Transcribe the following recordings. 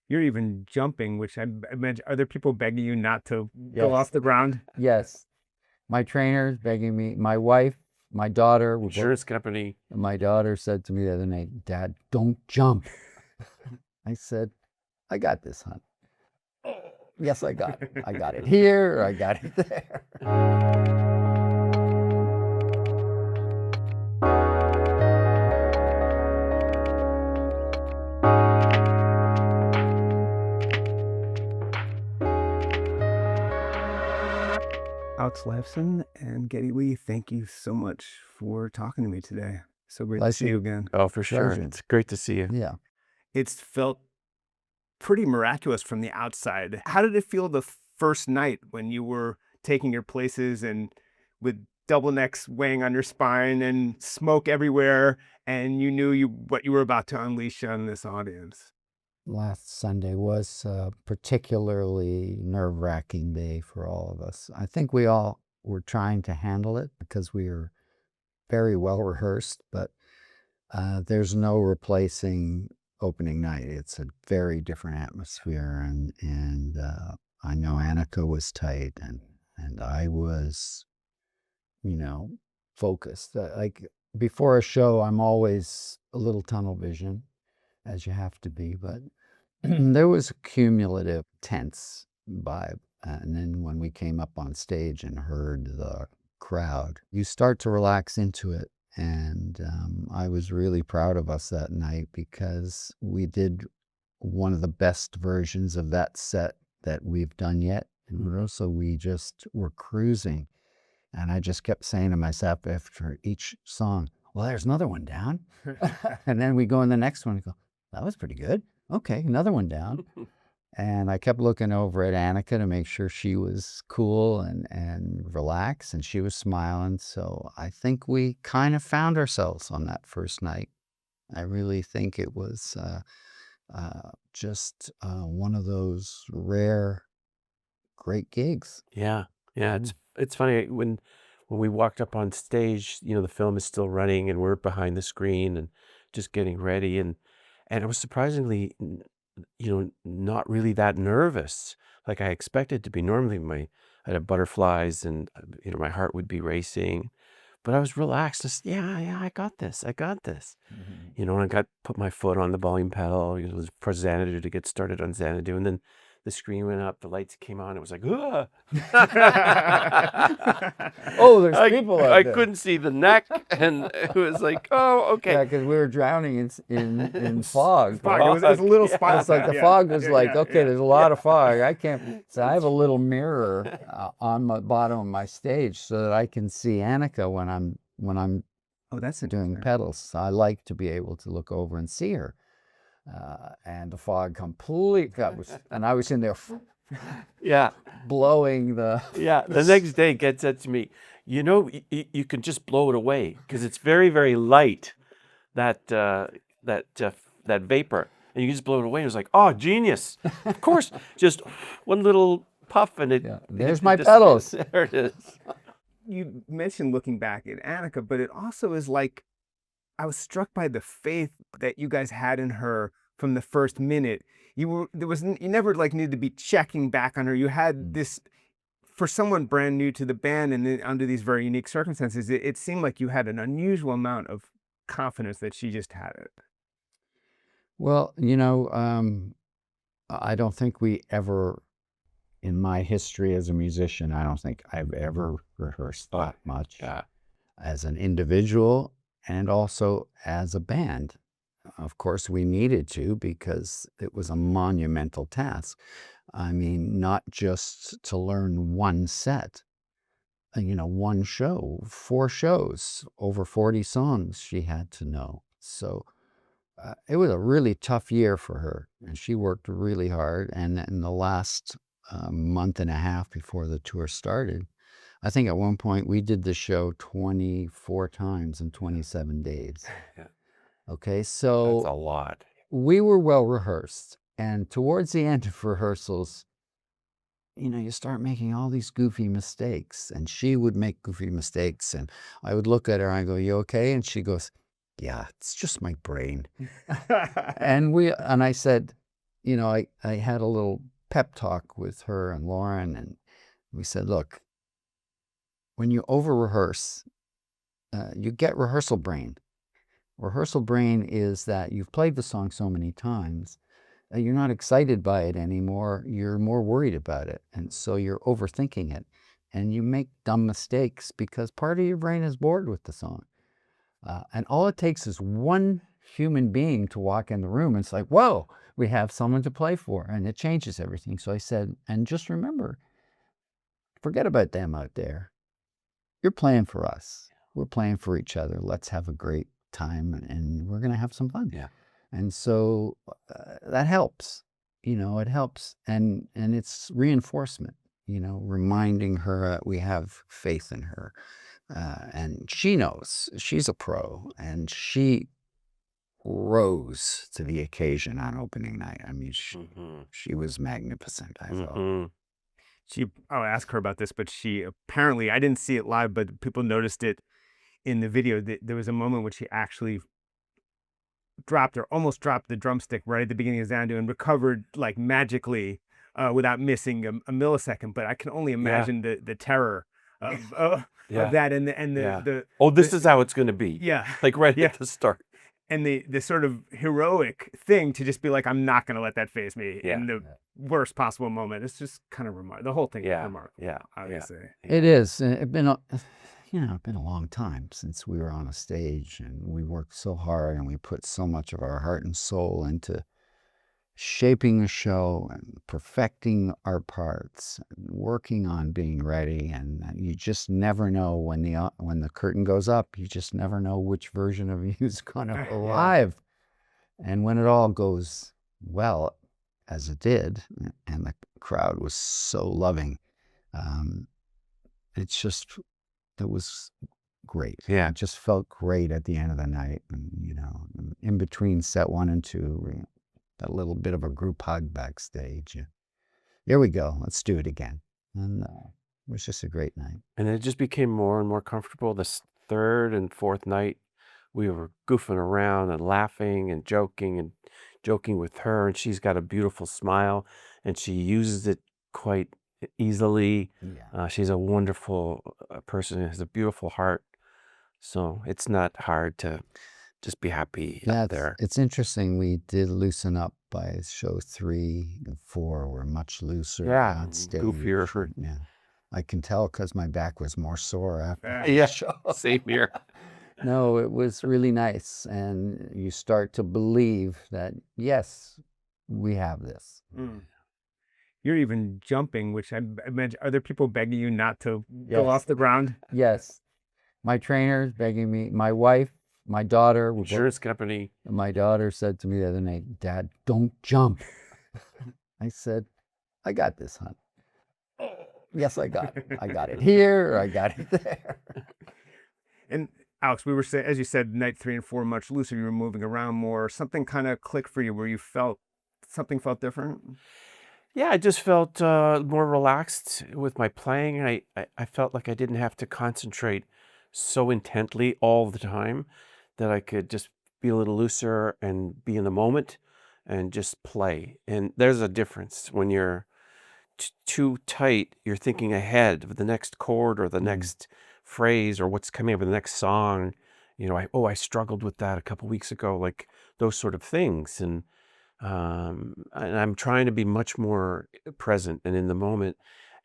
You're even jumping, which I imagine, are there people begging you not to go Yes, off the ground? yes. My trainer's begging me. My wife, my daughter, Insurance company. my daughter said to me the other night, "Dad, don't jump." I said, "I got this, hon." Yes, I got it. I got it here, or I got it there. Alex Lifeson and Getty Lee, thank you so much for talking to me today. So great to see Pleasure. you again. Oh, for sure. Pleasure. It's great to see you. Yeah. It's felt pretty miraculous from the outside. How did it feel the first night when you were taking your places and with double necks weighing on your spine and smoke everywhere, and you knew what you were about to unleash on this audience? Last Sunday was a particularly nerve-wracking day for all of us. I think we all were trying to handle it because we were very well rehearsed, but there's no replacing opening night. It's a very different atmosphere, and I know Annika was tight, and I was, focused. Like before a show, I'm always a little tunnel vision, as you have to be, but there was a cumulative tense vibe. And then when we came up on stage and heard the crowd, you start to relax into it. And I was really proud of us that night because we did one of the best versions of that set that we've done yet. And also, we just were cruising. And I just kept saying to myself after each song, well, there's another one down. And then we go in the next one and go, that was pretty good. Okay, another one down. And I kept looking over at Annika to make sure she was cool and relaxed, and she was smiling. So I think we kind of found ourselves on that first night. I really think it was just one of those rare, great gigs. Yeah. Yeah. It's funny when we walked up on stage, the film is still running and we're behind the screen and just getting ready. And I was surprisingly, not really that nervous like I expected to be. Normally I'd have butterflies and, my heart would be racing, but I was relaxed. Just, yeah, I got this. I got this. And I put my foot on the volume pedal. It was for Xanadu to get started on Xanadu. And then the screen went up, the lights came on. It was like, "Ugh." Oh, there's people out I there. couldn't see the neck, and it was like, oh, Yeah, okay. because we were drowning in fog. Fog. It was a little Yeah. spot. It's like the Yeah. fog was Yeah, like, yeah, okay, yeah. there's a lot of fog. I can't. So I have a little mirror on the bottom of my stage so that I can see Annika when I'm Oh, that's doing interesting. pedals. So I like to be able to look over and see her. And the fog completely and I was in there Yeah, blowing the. yeah. The next day, Ged said to me, you can just blow it away because it's very, very light, that vapor, and you can just blow it away. And it was like, oh, genius! Of course, just one little puff, and it. Yeah, there's it my disappears. pedals. There it is. You mentioned looking back at Annika, but it also is like I was struck by the faith that you guys had in her from the first minute. You never like needed to be checking back on her. You had this, for someone brand new to the band and then under these very unique circumstances, it seemed like you had an unusual amount of confidence that she just had it. Well, I don't think we ever, in my history as a musician, I don't think I've ever rehearsed that much Yeah. as an individual and also as a band. Of course, we needed to because it was a monumental task. I mean, not just to learn one set, one show, 4 shows, over 40 songs she had to know. So it was a really tough year for her, and she worked really hard. And in the last month and a half before the tour started, I think at one point we did the show 24 times in 27 days. Yeah. Okay, That's so a lot. we were well rehearsed. And towards the end of rehearsals, you start making all these goofy mistakes. And she would make goofy mistakes. And I would look at her and I go, "You okay?" And she goes, "Yeah, it's just my brain." And I said, I had a little pep talk with her and Lauren, and we said, look, when you over rehearse, you get rehearsal brain. Rehearsal brain is that you've played the song so many times that you're not excited by it anymore. You're more worried about it. And so you're overthinking it. And you make dumb mistakes because part of your brain is bored with the song. And all it takes is one human being to walk in the room and it's like, whoa, we have someone to play for. And it changes everything. So I said, and just remember, forget about them out there. You're playing for us. We're playing for each other. Let's have a great time and we're going to have some fun. Yeah. And so that helps, it helps. And it's reinforcement, reminding her that we have faith in her. And she knows she's a pro and she rose to the occasion on opening night. I mean, she was magnificent, I thought. I'll ask her about this, but she apparently, I didn't see it live, but people noticed it in the video. There was a moment when she actually almost dropped the drumstick right at the beginning of Xanadu and recovered like magically without missing a millisecond. But I can only imagine the terror of that and the this is how it's going to be. Yeah. Like right at the start. And the sort of heroic thing to just be like, I'm not going to let that faze me in the worst possible moment. It's just kind of remarkable. The whole thing is remarkable. Yeah. Obviously. It is. It's been a long time since we were on a stage, and we worked so hard and we put so much of our heart and soul into shaping the show and perfecting our parts, and working on being ready. And you just never know when the curtain goes up. You just never know which version of you is going to arrive. And when it all goes well, as it did, and the crowd was so loving, it was great. Yeah. It just felt great at the end of the night. And, in between set 1 and 2, that little bit of a group hug backstage. Here we go. Let's do it again. And it was just a great night. And it just became more and more comfortable. This third and fourth night, we were goofing around and laughing and joking with her. And she's got a beautiful smile and she uses it quite easily. Yeah. She's a wonderful person, has a beautiful heart. So it's not hard to just be happy out there. It's interesting. We did loosen up by show 3 and 4. We're much looser. not steady. Goofier. Yeah. I can tell because my back was more sore after. Yeah, same here. No, it was really nice. And you start to believe that, yes, we have this. You're even jumping, which I imagine, are there people begging you not to go off the ground? Yes. My trainer's begging me. My wife, my daughter. Insurance company. My daughter said to me the other night, Dad, don't jump. I said, I got this, hon. Yes, I got it. I got it here, or I got it there. And Alex, we were saying, as you said, night 3 and 4 much looser. You were moving around more. Something kind of clicked for you where you felt something felt different. Yeah, I just felt more relaxed with my playing. I felt like I didn't have to concentrate so intently all the time, that I could just be a little looser and be in the moment and just play. And there's a difference when you're too tight. You're thinking ahead of the next chord or the next phrase or what's coming up with the next song. I struggled with that a couple weeks ago, like those sort of things. And I'm trying to be much more present and in the moment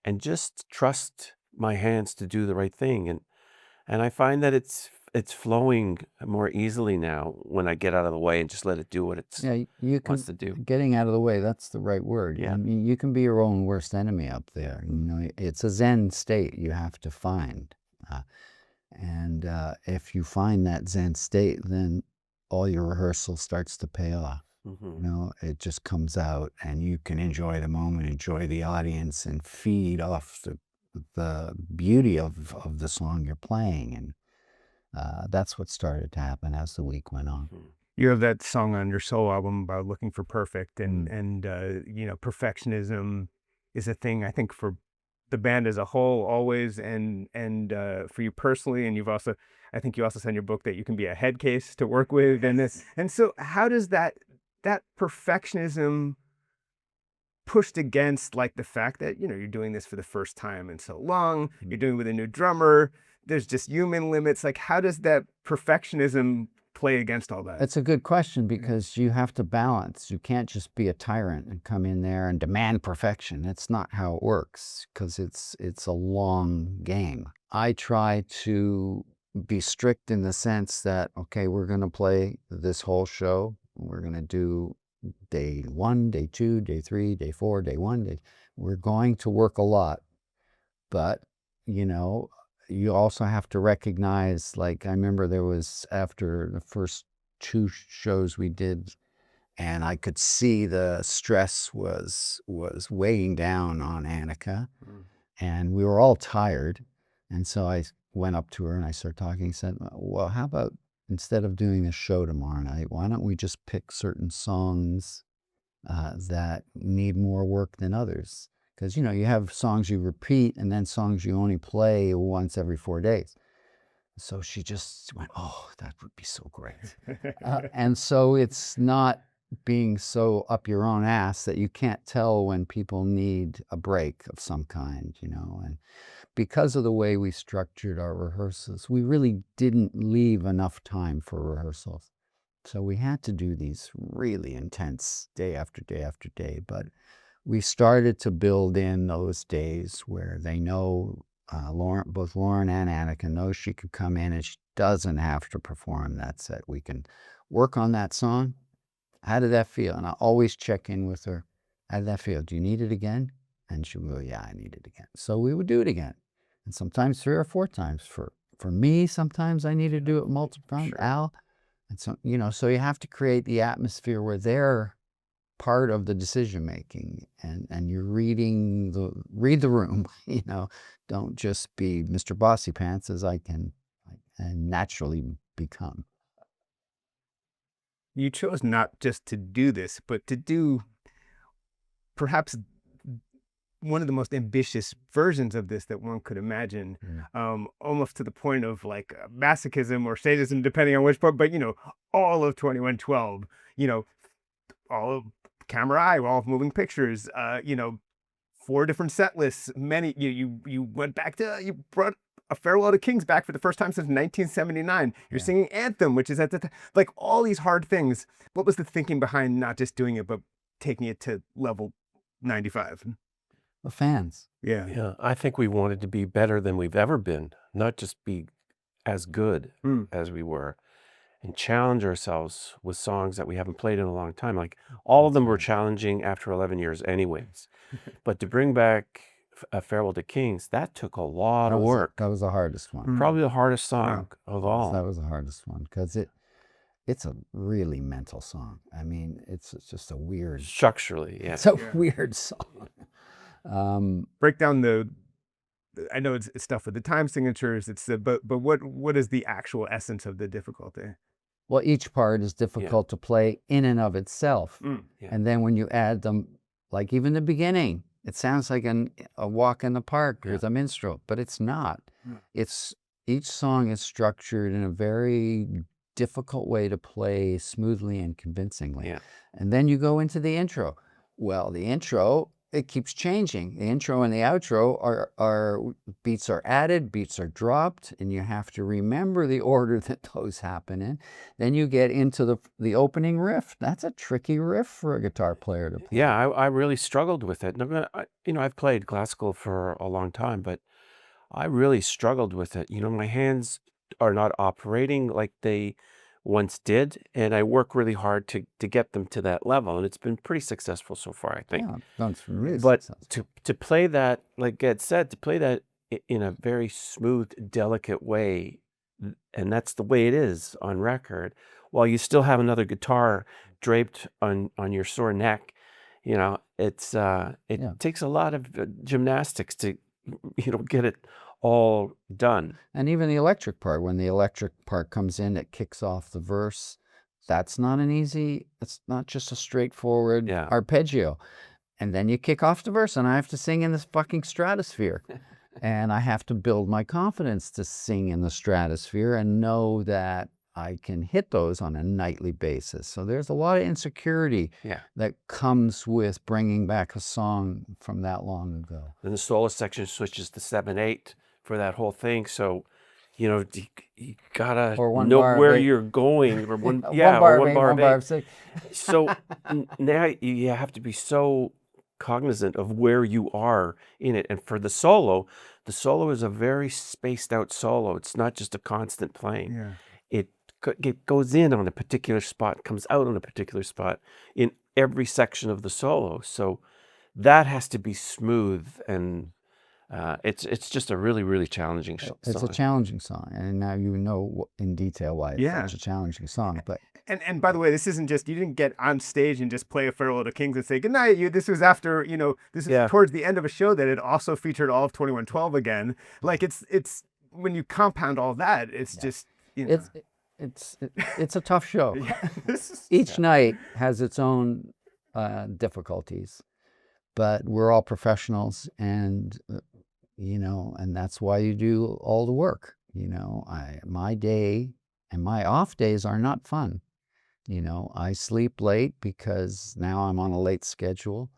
and just trust my hands to do the right thing. And I find that it's flowing more easily now when I get out of the way and just let it do what it wants to do. Getting out of the way, that's the right word. Yeah. I mean, you can be your own worst enemy up there. It's a Zen state you have to find. And if you find that Zen state, then all your rehearsal starts to pay off. It just comes out and you can enjoy the moment, enjoy the audience, and feed off the beauty of the song you're playing. And that's what started to happen as the week went on. You have that song on your solo album about looking for perfect, and perfectionism is a thing, I think, for the band as a whole always, and for you personally. And I think you also said in your book that you can be a head case to work with. And so how does that perfectionism pushed against like the fact that, you know, you're doing this for the first time in so long, you're doing it with a new drummer, there's just human limits. Like, how does that perfectionism play against all that? It's a good question because you have to balance. You can't just be a tyrant and come in there and demand perfection. That's not how it works because it's a long game. I try to be strict in the sense that, okay, we're going to play this whole show. We're going to do day 1, day 2, day 3, day 4, day 1. We're going to work a lot. But, you know, you also have to recognize, like, I remember there was after the first 2 shows we did, and I could see the stress was weighing down on Annika, and we were all tired. And so I went up to her and I started talking and said, well, how about instead of doing the show tomorrow night, why don't we just pick certain songs that need more work than others? Because, you know, you have songs you repeat and then songs you only play once every 4 days. So she just went, oh, that would be so great. And so it's not being so up your own ass that you can't tell when people need a break of some kind, you know. And because of the way we structured our rehearsals, we really didn't leave enough time for rehearsals. So we had to do these really intense day after day after day. But we started to build in those days where they know both Lauren and Annika know she could come in and she doesn't have to perform that set. We can work on that song. How did that feel? And I always check in with her. How did that feel? Do you need it again? And she would go, yeah, I need it again. So we would do it again. And sometimes 3 or 4 times. For me, sometimes I need to do it multiple times. Sure. Al. And so, you know, so you have to create the atmosphere where they're part of the decision making and you're read the room, you know. Don't just be Mr. Bossy Pants as I can and naturally become. You chose not just to do this, but to do perhaps one of the most ambitious versions of this that one could imagine, almost to the point of like masochism or sadism, depending on which part. But, you know, all of 2112, you know, all of Camera Eye, all of Moving Pictures, you know, 4 different set lists. Many you went back to, you brought A Farewell to Kings back for the first time since 1979. You're singing Anthem, which is at the like all these hard things. What was the thinking behind not just doing it, but taking it to level 95? The fans. Yeah. Yeah, I think we wanted to be better than we've ever been, not just be as good as we were, and challenge ourselves with songs that we haven't played in a long time. Like all of them were challenging after 11 years anyways. But to bring back A Farewell to Kings, that took a lot of work. That was the hardest one. Probably the hardest song of all. That was the hardest one because it's a really mental song. I mean, it's just a weird, Structurally, yeah. it's a weird song. Break down I know it's stuff with the time signatures. It's but what is the actual essence of the difficulty? Well, each part is difficult to play in and of itself. Yeah. And then when you add them, like even the beginning, it sounds like a walk in the park or the minstrel, but it's not. It's each song is structured in a very difficult way to play smoothly and convincingly. Yeah. And then you go into the intro. Well, the intro, it keeps changing. The intro and the outro are beats are added, beats are dropped, and you have to remember the order that those happen in. Then you get into the opening riff. That's a tricky riff for a guitar player to play. Yeah, I really struggled with it. You know, I've played classical for a long time, but I really struggled with it. You know, my hands are not operating like they once did, and I work really hard to get them to that level, and it's been pretty successful so far, I think. Yeah, that's really But successful. to play that, like Ed said, to play that in a very smooth, delicate way, and that's the way it is on record, while you still have another guitar draped on your sore neck, you know, it takes a lot of gymnastics to, you know, get it all done. And even the electric part, when the electric part comes in, it kicks off the verse. That's not it's not just a straightforward arpeggio. And then you kick off the verse, and I have to sing in this fucking stratosphere. And I have to build my confidence to sing in the stratosphere and know that I can hit those on a nightly basis. So there's a lot of insecurity Yeah. that comes with bringing back a song from that long ago. Then the solo section switches to 7/8 for that whole thing. So, you gotta Or one know bar of where 8. you're going, or one, One yeah, bar or of one 8, bar one of bar 8. of 6. So now you have to be so cognizant of where you are in it. And for the solo is a very spaced out solo. It's not just a constant playing. Yeah. It goes in on a particular spot, comes out on a particular spot in every section of the solo. So that has to be smooth, and it's just a really, really challenging It's a song. challenging song, and now you know in detail why it's Yeah. such a challenging song. But And by the way, this isn't just, you didn't get on stage and just play a Farewell to Kings and say good night. This was after, this is Yeah. towards the end of a show that had also featured all of 2112 again. Like it's when you compound all that, it's just, it's a tough show. Yeah. Each night has its own difficulties, but we're all professionals, and and that's why you do all the work. My day and my off days are not fun. I sleep late because now I'm on a late schedule.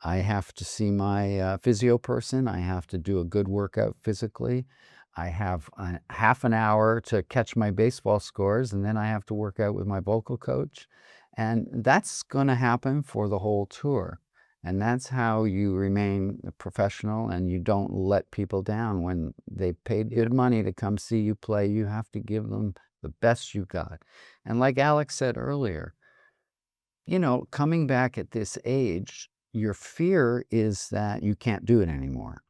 I have to see my physio person. I have to do a good workout physically. I have half an hour to catch my baseball scores, and then I have to work out with my vocal coach. And that's going to happen for the whole tour. And that's how you remain a professional, and you don't let people down. When they paid good money to come see you play, you have to give them the best you got. And like Alex said earlier, coming back at this age, your fear is that you can't do it anymore,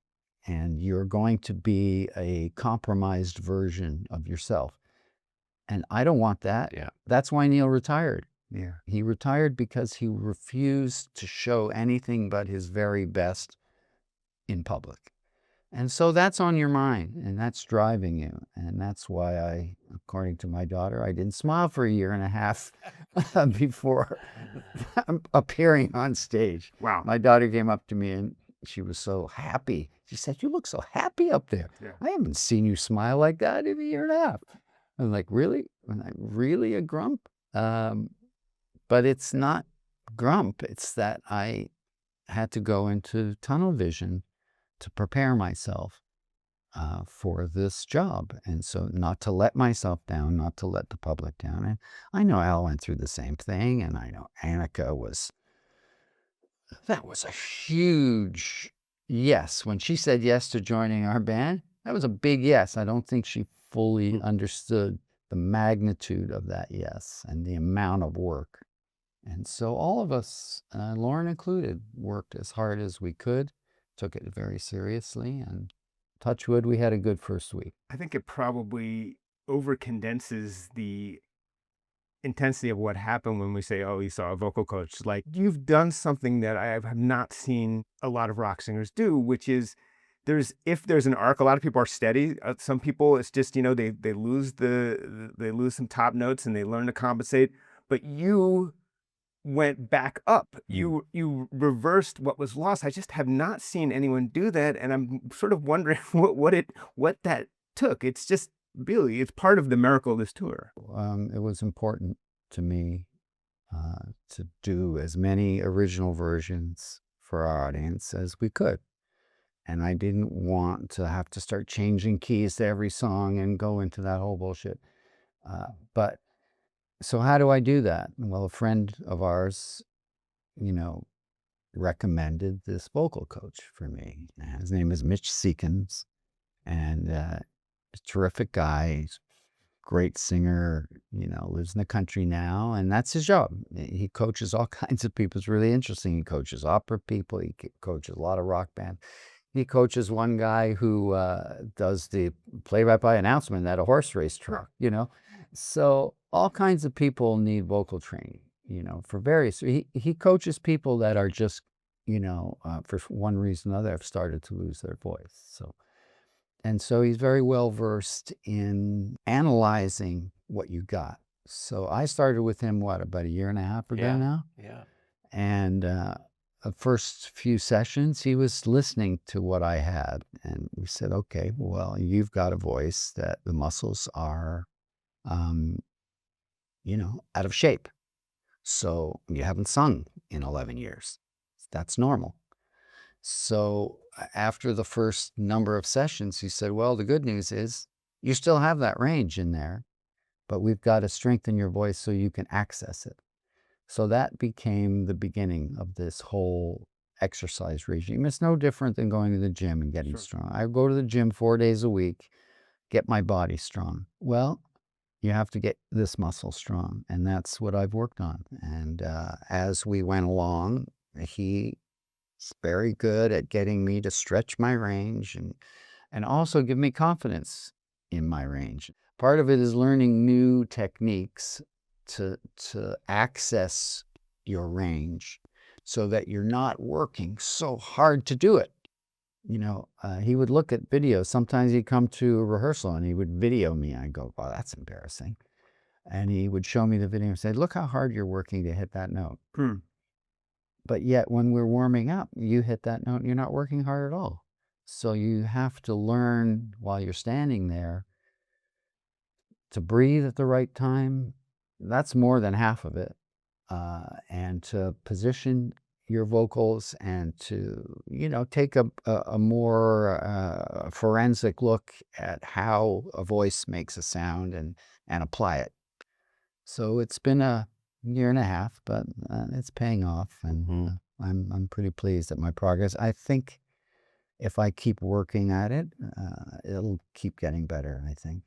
and you're going to be a compromised version of yourself. And I don't want that. Yeah. That's why Neil retired. Yeah. He retired because he refused to show anything but his very best in public. And so that's on your mind, and that's driving you. And that's why according to my daughter, I didn't smile for a year and a half before appearing on stage. Wow. My daughter came up to me and she was so happy. She said, "You look so happy up there. Yeah. I haven't seen you smile like that in a year and a half." I'm like, "Really? Am I really a grump?" But it's not grump. It's that I had to go into tunnel vision to prepare myself for this job. And so not to let myself down, not to let the public down. And I know Al went through the same thing. And I know Annika that was a huge yes. When she said yes to joining our band, that was a big yes. I don't think she fully understood the magnitude of that yes and the amount of work. And so all of us, Lauren included, worked as hard as we could, took it very seriously, and touch wood, we had a good first week. I think it probably over-condenses the intensity of what happened when we say, oh, you saw a vocal coach. Like, you've done something that I have not seen a lot of rock singers do, which is if there's an arc, a lot of people are steady. Some people, it's just, they lose they lose some top notes and they learn to compensate. But you went back up. You reversed what was lost. I just have not seen anyone do that, and I'm sort of wondering what that took. It's just really, it's part of the miracle of this tour. It was important to me to do as many original versions for our audience as we could, and I didn't want to have to start changing keys to every song and go into that whole bullshit. So how do I do that? Well, a friend of ours, recommended this vocal coach for me. His name is Mitch Seekins, and a terrific guy. He's a great singer, lives in the country now, and that's his job. He coaches all kinds of people. It's really interesting. He coaches opera people. He coaches a lot of rock bands. He coaches one guy who does the play-by-play announcement at a horse race track, So all kinds of people need vocal training, for various. He coaches people that are just, for one reason or another, have started to lose their voice. And so he's very well versed in analyzing what you got. So I started with him, about a year and a half ago now? Yeah. And the first few sessions, he was listening to what I had. And we said, okay, well, you've got a voice that the muscles are out of shape. So you haven't sung in 11 years. That's normal. So after the first number of sessions, he said, well, the good news is you still have that range in there, but we've got to strengthen your voice so you can access it. So that became the beginning of this whole exercise regime. It's no different than going to the gym and getting strong. I go to the gym 4 days a week, get my body strong. Well, you have to get this muscle strong, and that's what I've worked on. And as we went along, he's very good at getting me to stretch my range and also give me confidence in my range. Part of it is learning new techniques to access your range so that you're not working so hard to do it. He would look at videos. Sometimes he'd come to a rehearsal and he would video me. I'd go, wow, that's embarrassing. And he would show me the video and say, look how hard you're working to hit that note. But yet when we're warming up, you hit that note and you're not working hard at all. So you have to learn while you're standing there to breathe at the right time. That's more than half of it. And to position your vocals and to, take a more forensic look at how a voice makes a sound and apply it. So it's been a year and a half, but it's paying off, and I'm pretty pleased at my progress. I think if I keep working at it, it'll keep getting better, I think.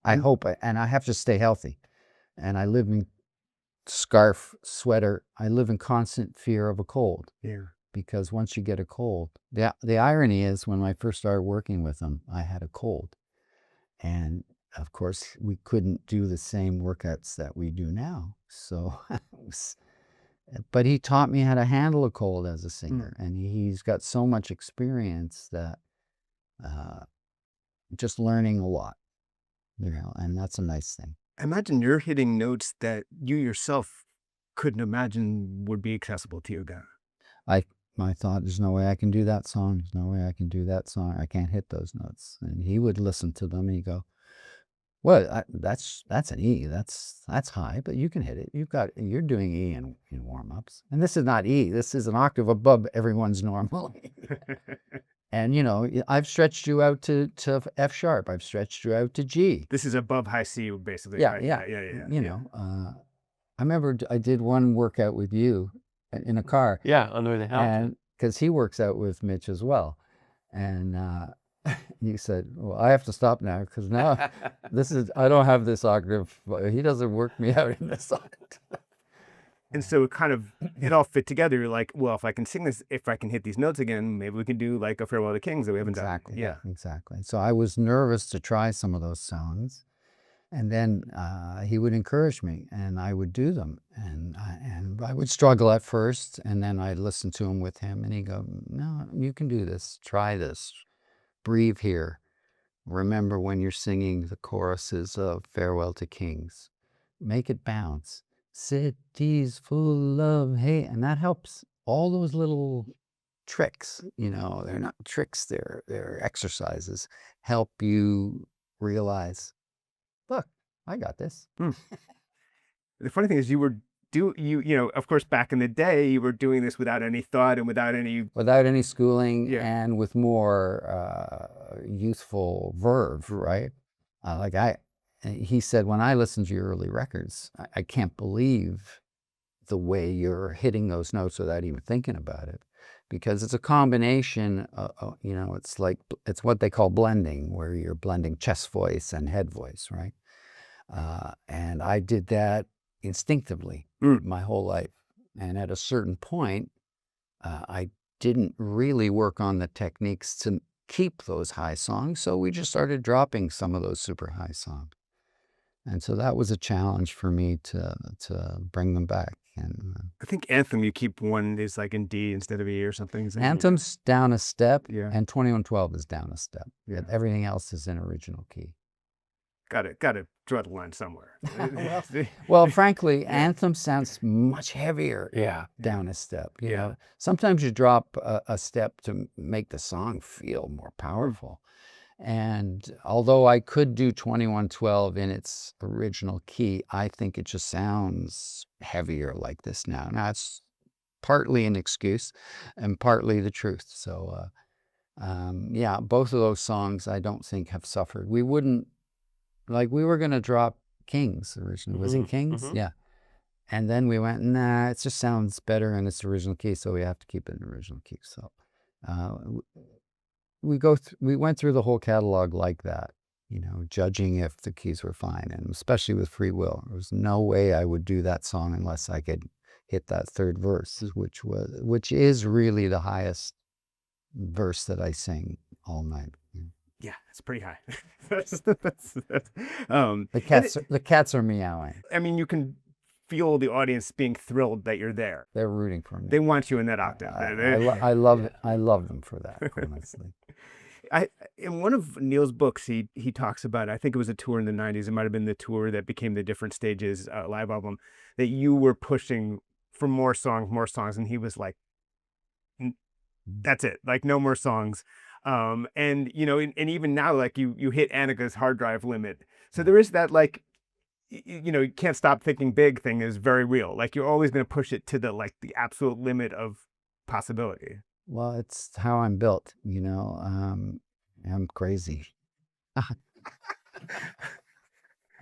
I hope, and I have to stay healthy. And I live in scarf, sweater. I live in constant fear of a cold. Yeah. Because once you get a cold, the irony is when I first started working with him, I had a cold. And of course, we couldn't do the same workouts that we do now. So, but he taught me how to handle a cold as a singer. And he's got so much experience that just learning a lot, and that's a nice thing. I imagine you're hitting notes that you yourself couldn't imagine would be accessible to you again. I thought, there's no way I can do that song. There's no way I can do that song. I can't hit those notes. And he would listen to them and he'd go, well, that's an E. That's high, but you can hit it. You're doing E in warm-ups. And this is not E. This is an octave above everyone's normal. And, I've stretched you out to F sharp. I've stretched you out to G. This is above high C, basically. Yeah, right? yeah. Yeah. I remember I did one workout with you in a car. Yeah, on the way to hell. And because he works out with Mitch as well. And you said, well, I have to stop now because now I don't have this octave. He doesn't work me out in this octave. And so it all fit together. You're like, well, if I can sing this, if I can hit these notes again, maybe we can do like a Farewell to Kings that we haven't done. Yeah. Exactly. So I was nervous to try some of those songs. And then he would encourage me and I would do them. And I would struggle at first. And then I'd listen to him with him and he'd go, no, you can do this. Try this. Breathe here. Remember when you're singing the choruses of Farewell to Kings. Make it bounce. Cities full of hate. And that helps. All those little tricks, they're not tricks, they're exercises, help you realize, look, I got this. The funny thing is of course, back in the day, you were doing this without any thought and without any schooling and with more youthful verve, right? He said, when I listen to your early records, I can't believe the way you're hitting those notes without even thinking about it. Because it's a combination, it's what they call blending, where you're blending chest voice and head voice, right? And I did that instinctively my whole life. And at a certain point, I didn't really work on the techniques to keep those high songs. So we just started dropping some of those super high songs. And so that was a challenge for me to bring them back. And I think Anthem, you keep one is like in D instead of E or something. Anthem's down a step, and 2112 is down a step. Yeah. Everything else is in original key. Got to draw the line somewhere. Well, frankly, Anthem sounds much heavier down a step. You know? Sometimes you drop a step to make the song feel more powerful. And although I could do 2112 in its original key, I think it just sounds heavier like this now. Now, it's partly an excuse and partly the truth. So, yeah, both of those songs I don't think have suffered. We wouldn't, like, we were going to drop Kings originally. Was it Kings? Yeah. And then we went, nah, it just sounds better in its original key, so we have to keep it in original key. So we went through the whole catalog like that, judging if the keys were fine, and especially with Free Will. There was no way I would do that song unless I could hit that third verse, which is really the highest verse that I sing all night. Yeah, it's pretty high. that's, The cats are meowing. I mean, you can feel the audience being thrilled that you're there. They're rooting for me. They want you in that octave. I love them for that, honestly. In one of Neil's books, he talks about, I think it was a tour in the 90s, it might have been the tour that became the Different Stages live album, that you were pushing for more songs, and he was like, that's it, like no more songs. And and even now, like you hit Annika's hard drive limit. So there is that, like, you can't stop thinking big thing is very real. Like you're always going to push it to the absolute limit of possibility. Well, it's how I'm built, I'm crazy.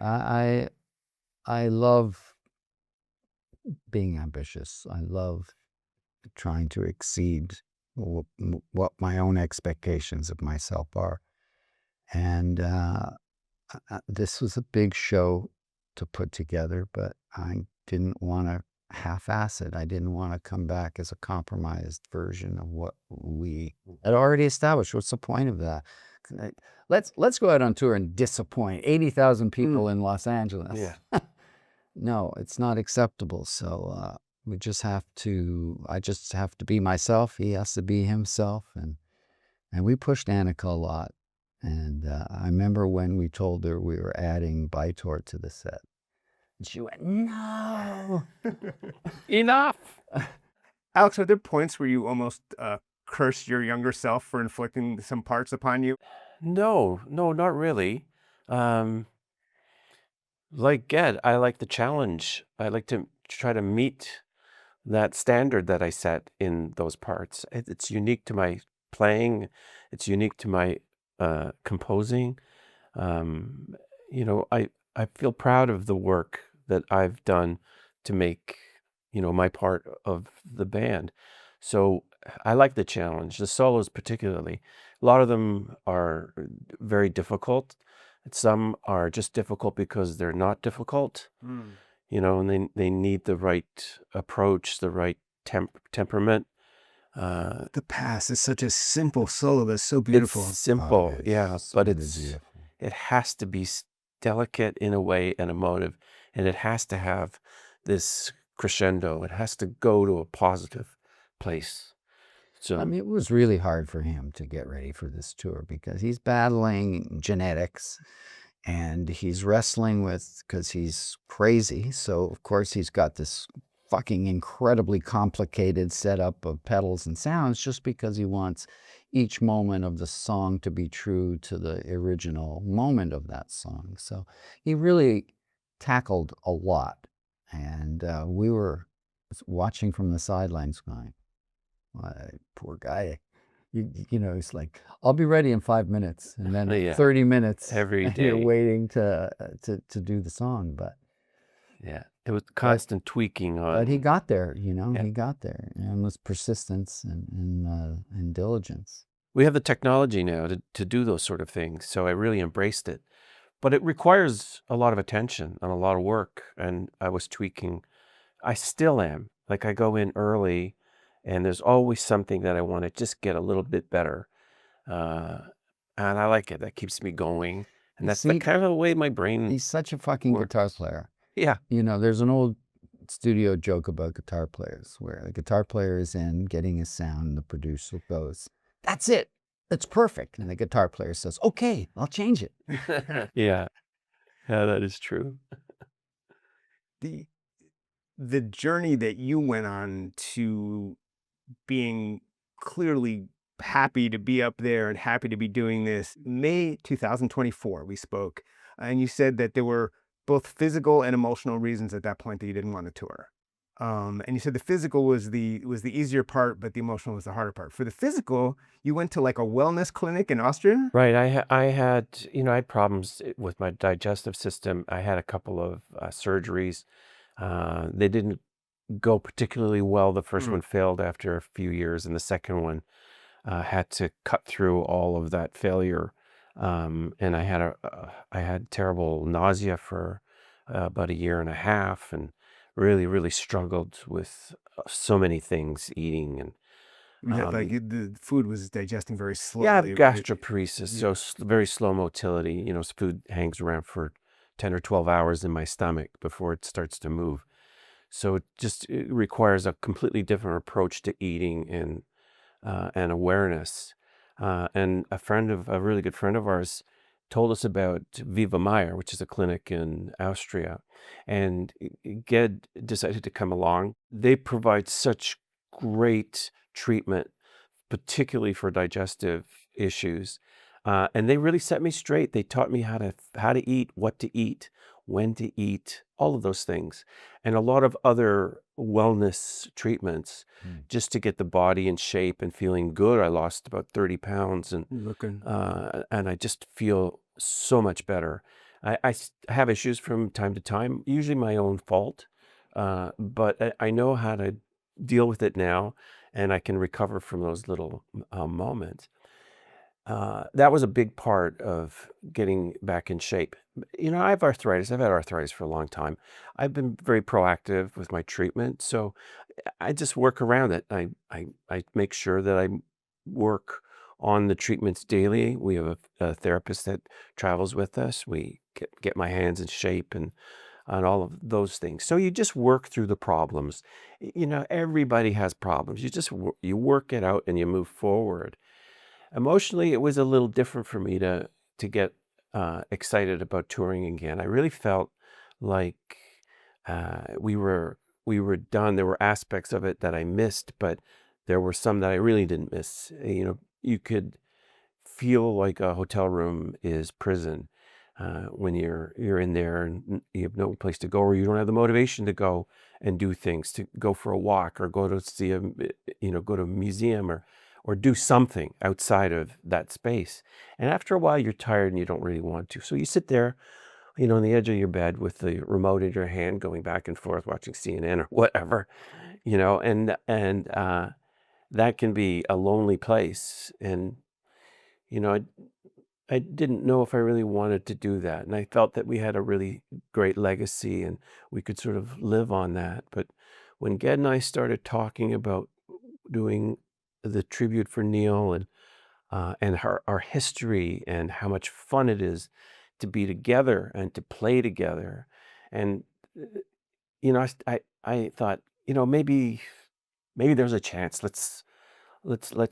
I love being ambitious. I love trying to exceed what my own expectations of myself are. And this was a big show to put together, but I didn't want to half-ass it. I didn't want to come back as a compromised version of what we had already established. What's the point of that? Let's go out on tour and disappoint 80,000 people in Los Angeles. Yeah. No, it's not acceptable. So I just have to be myself. He has to be himself, and we pushed Annika a lot. And I remember when we told her we were adding Bytor to the set, and she went, "No, Enough." Alex, are there points where you almost curse your younger self for inflicting some parts upon you? No, not really. Like Ged, I like the challenge. I like to try to meet that standard that I set in those parts. It's unique to my playing. It's unique to my composing. I feel proud of the work that I've done to make, my part of the band. So I like the challenge, the solos particularly. A lot of them are very difficult. Some are just difficult because they're not difficult, and they need the right approach, the right temperament. The Past is such a simple solo that's so beautiful. It's simple, yeah, but it is beautiful. it has to be delicate in a way and emotive, and it has to have this crescendo. It has to go to a positive place. So I mean, it was really hard for him to get ready for this tour because he's battling genetics and he's wrestling with, because he's crazy. So, of course, he's got this fucking incredibly complicated setup of pedals and sounds just because he wants each moment of the song to be true to the original moment of that song. So he really tackled a lot. And we were watching from the sidelines going, poor guy. He's like, I'll be ready in 5 minutes, and then Yeah. 30 minutes Every and you're day. waiting to do the song. But it was constant tweaking on. he got there, Yeah. he got there, and with persistence and diligence. We have the technology now to do those sort of things, so I really embraced it. But it requires a lot of attention and a lot of work, and I was tweaking. I still am. Like, I go in early, and there's always something that I want to just get a little bit better. And I like it. That keeps me going. And that's the See, kind of the way my brain He's such a fucking works. guitar player. Yeah. There's an old studio joke about guitar players where the guitar player is in getting his sound and the producer goes, "That's it. It's perfect." And the guitar player says, "Okay, I'll change it." Yeah. Yeah, that is true. The journey that you went on to being clearly happy to be up there and happy to be doing this. May 2024, we spoke, and you said that there were both physical and emotional reasons at that point that you didn't want to tour. And you said the physical was the easier part, but the emotional was the harder part. For the physical, you went to like a wellness clinic in Austria. Right. I had, I had problems with my digestive system. I had a couple of surgeries. They didn't go particularly well. The first Mm. one failed after a few years, and the second one had to cut through all of that failure. And I had terrible nausea for about a year and a half, and really, really struggled with so many things, eating and Yeah, like um, the food was digesting very yeah, I have slowly, right? gastroparesis, Yeah. so very slow motility. Food hangs around for 10 or 12 hours in my stomach before it starts to move. So it requires a completely different approach to eating and awareness. And a really good friend of ours told us about Viva Meyer, which is a clinic in Austria. And Ged decided to come along. They provide such great treatment, particularly for digestive issues. And they really set me straight. They taught me how to eat, what to eat, when to eat, all of those things, and a lot of other wellness treatments Mm. just to get the body in shape and feeling good. I lost about 30 pounds, Looking. and I just feel so much better. I have issues from time to time, usually my own fault, but I know how to deal with it now, and I can recover from those little moments. That was a big part of getting back in shape. I have arthritis. I've had arthritis for a long time. I've been very proactive with my treatment, so I just work around it. I make sure that I work on the treatments daily. We have a therapist that travels with us. We get my hands in shape and all of those things. So you just work through the problems. Everybody has problems. You work it out and you move forward. Emotionally, it was a little different for me to get excited about touring again. I really felt like we were done. There were aspects of it that I missed, but there were some that I really didn't miss. You could feel like a hotel room is prison when you're in there and you have no place to go, or you don't have the motivation to go and do things, to go for a walk or go to see go to a museum or do something outside of that space. And after a while, you're tired and you don't really want to. So you sit there, on the edge of your bed with the remote in your hand, going back and forth, watching CNN or whatever, and that can be a lonely place. And you know, I, I didn't know if I really wanted to do that, and I felt that we had a really great legacy, and we could sort of live on that. But when Ged and I started talking about doing the tribute for Neil and our history and how much fun it is to be together and to play together. And uh, I thought, maybe there's a chance. Let's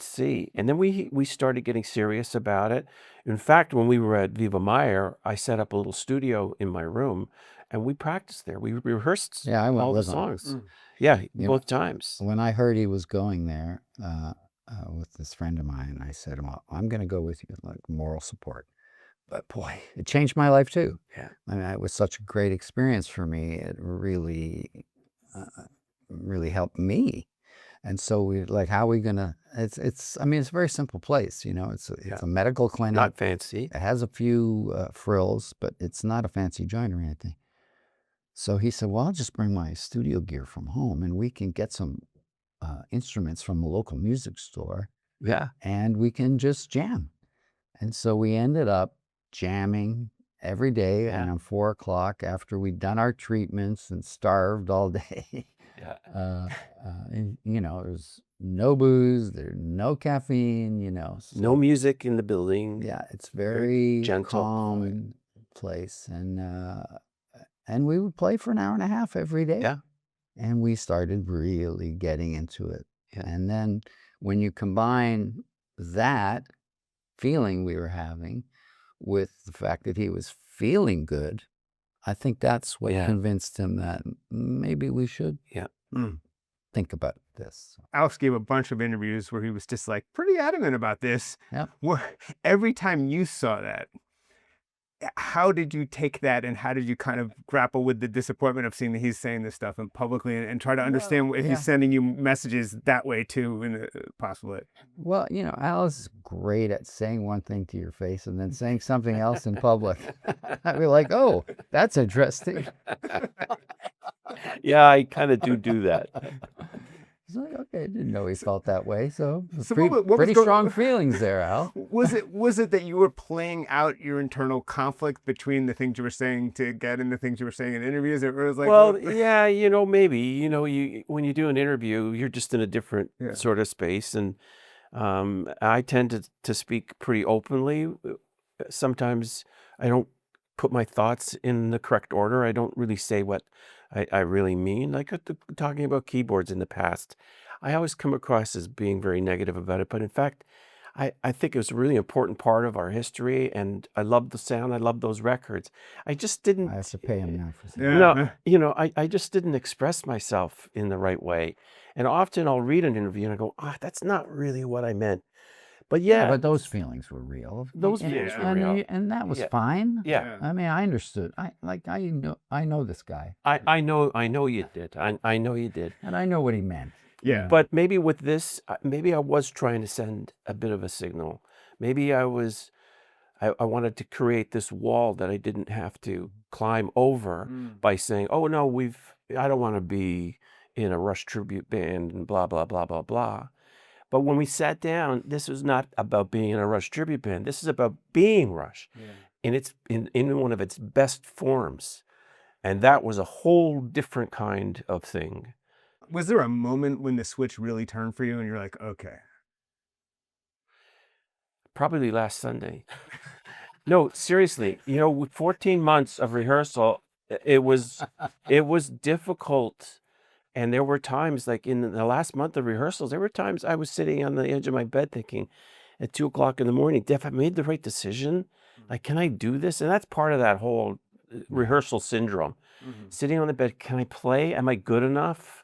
see. And then we started getting serious about it. In fact, when we were at Viva Meyer, I set up a little studio in my room and we practiced there. We rehearsed Yeah, I went all the with him. songs. Yeah, You know, both times. when I heard he was going there with this friend of mine, I said, "Well, I'm going to go with you, like moral support." But boy, it changed my life too. Yeah. I mean, it was such a great experience for me. It really helped me. And so we like, how are we gonna? I mean, it's a very simple place. It's Yeah. a medical clinic. Not fancy. It has a few frills, but it's not a fancy joint or anything. So he said, "Well, I'll just bring my studio gear from home, and we can get some instruments from a local music store, Yeah. and we can just jam." And so we ended up jamming every day, Yeah. and at 4 o'clock, after we'd done our treatments and starved all day, Yeah. and, there's no booze, there's no caffeine, No so music in the building. yeah, it's very gentle, calm place, and we would play for an hour and a half every day. Yeah. And we started really getting into it. Yeah. And then when you combine that feeling we were having with the fact that he was feeling good, I think that's what Yeah. convinced him that maybe we should Yeah. Mm. think about this. Alex gave a bunch of interviews where he was just like pretty adamant about this. Yep. Where every time you saw that, how did you take that, and how did you kind of grapple with the disappointment of seeing that he's saying this stuff and publicly, and try to understand if yeah. he's sending you messages that way too in a possible way? Well, Alice is great at saying one thing to your face and then saying something else in public. I'd be like, oh, that's interesting. Yeah, I kind of do that. It's like, okay, I didn't know he felt that way. So, So what was pretty going- strong feelings there, Al. Was it that you were playing out your internal conflict between the things you were saying to Ged and the things you were saying in interviews? It was like, Well, yeah, maybe, you when you do an interview, you're just in a different Yeah. sort of space, and I tend to speak pretty openly. Sometimes I don't put my thoughts in the correct order. I don't really say what I really mean. Like talking about keyboards in the past, I always come across as being very negative about it. But in fact, I think it was a really important part of our history, and I love the sound. I love those records. I just didn't. I have to pay him now for saying yeah. No, I just didn't express myself in the right way. And often I'll read an interview and I go, that's not really what I meant. But Yeah, yeah, but those feelings were real. Those And- feelings were and, real. And that was Yeah. fine. yeah, I mean, I understood. I know this guy, I know you did. I know you did. and I know what he meant. Yeah. But maybe with this, maybe I was trying to send a bit of a signal. Maybe I wanted to create this wall that I didn't have to climb over by saying, oh no, I don't want to be in a Rush tribute band and blah, blah, blah, blah, blah. But when we sat down, this was not about being in a Rush tribute band. This is about being Rush in one of its best forms. And that was a whole different kind of thing. Was there a moment when the switch really turned for you and you're like, okay? Probably last Sunday. No, seriously, with 14 months of rehearsal, it was difficult. And there were times, like in the last month of rehearsals, there were times I was sitting on the edge of my bed thinking at 2 o'clock in the morning, Def, I made the right decision. Like, can I do this? And that's part of that whole rehearsal syndrome. Sitting on the bed, can I play? Am I good enough?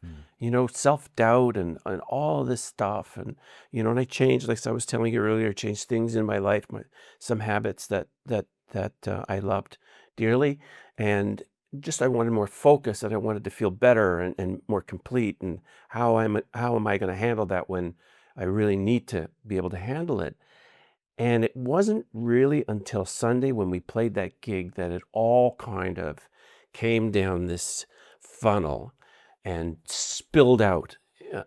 Self-doubt and all this stuff. And, and I changed, like I was telling you earlier, changed things in my life, some habits that I loved dearly. And just I wanted more focus, and I wanted to feel better and more complete. And how am I going to handle that when I really need to be able to handle it? And it wasn't really until Sunday when we played that gig that it all kind of came down this funnel and spilled out.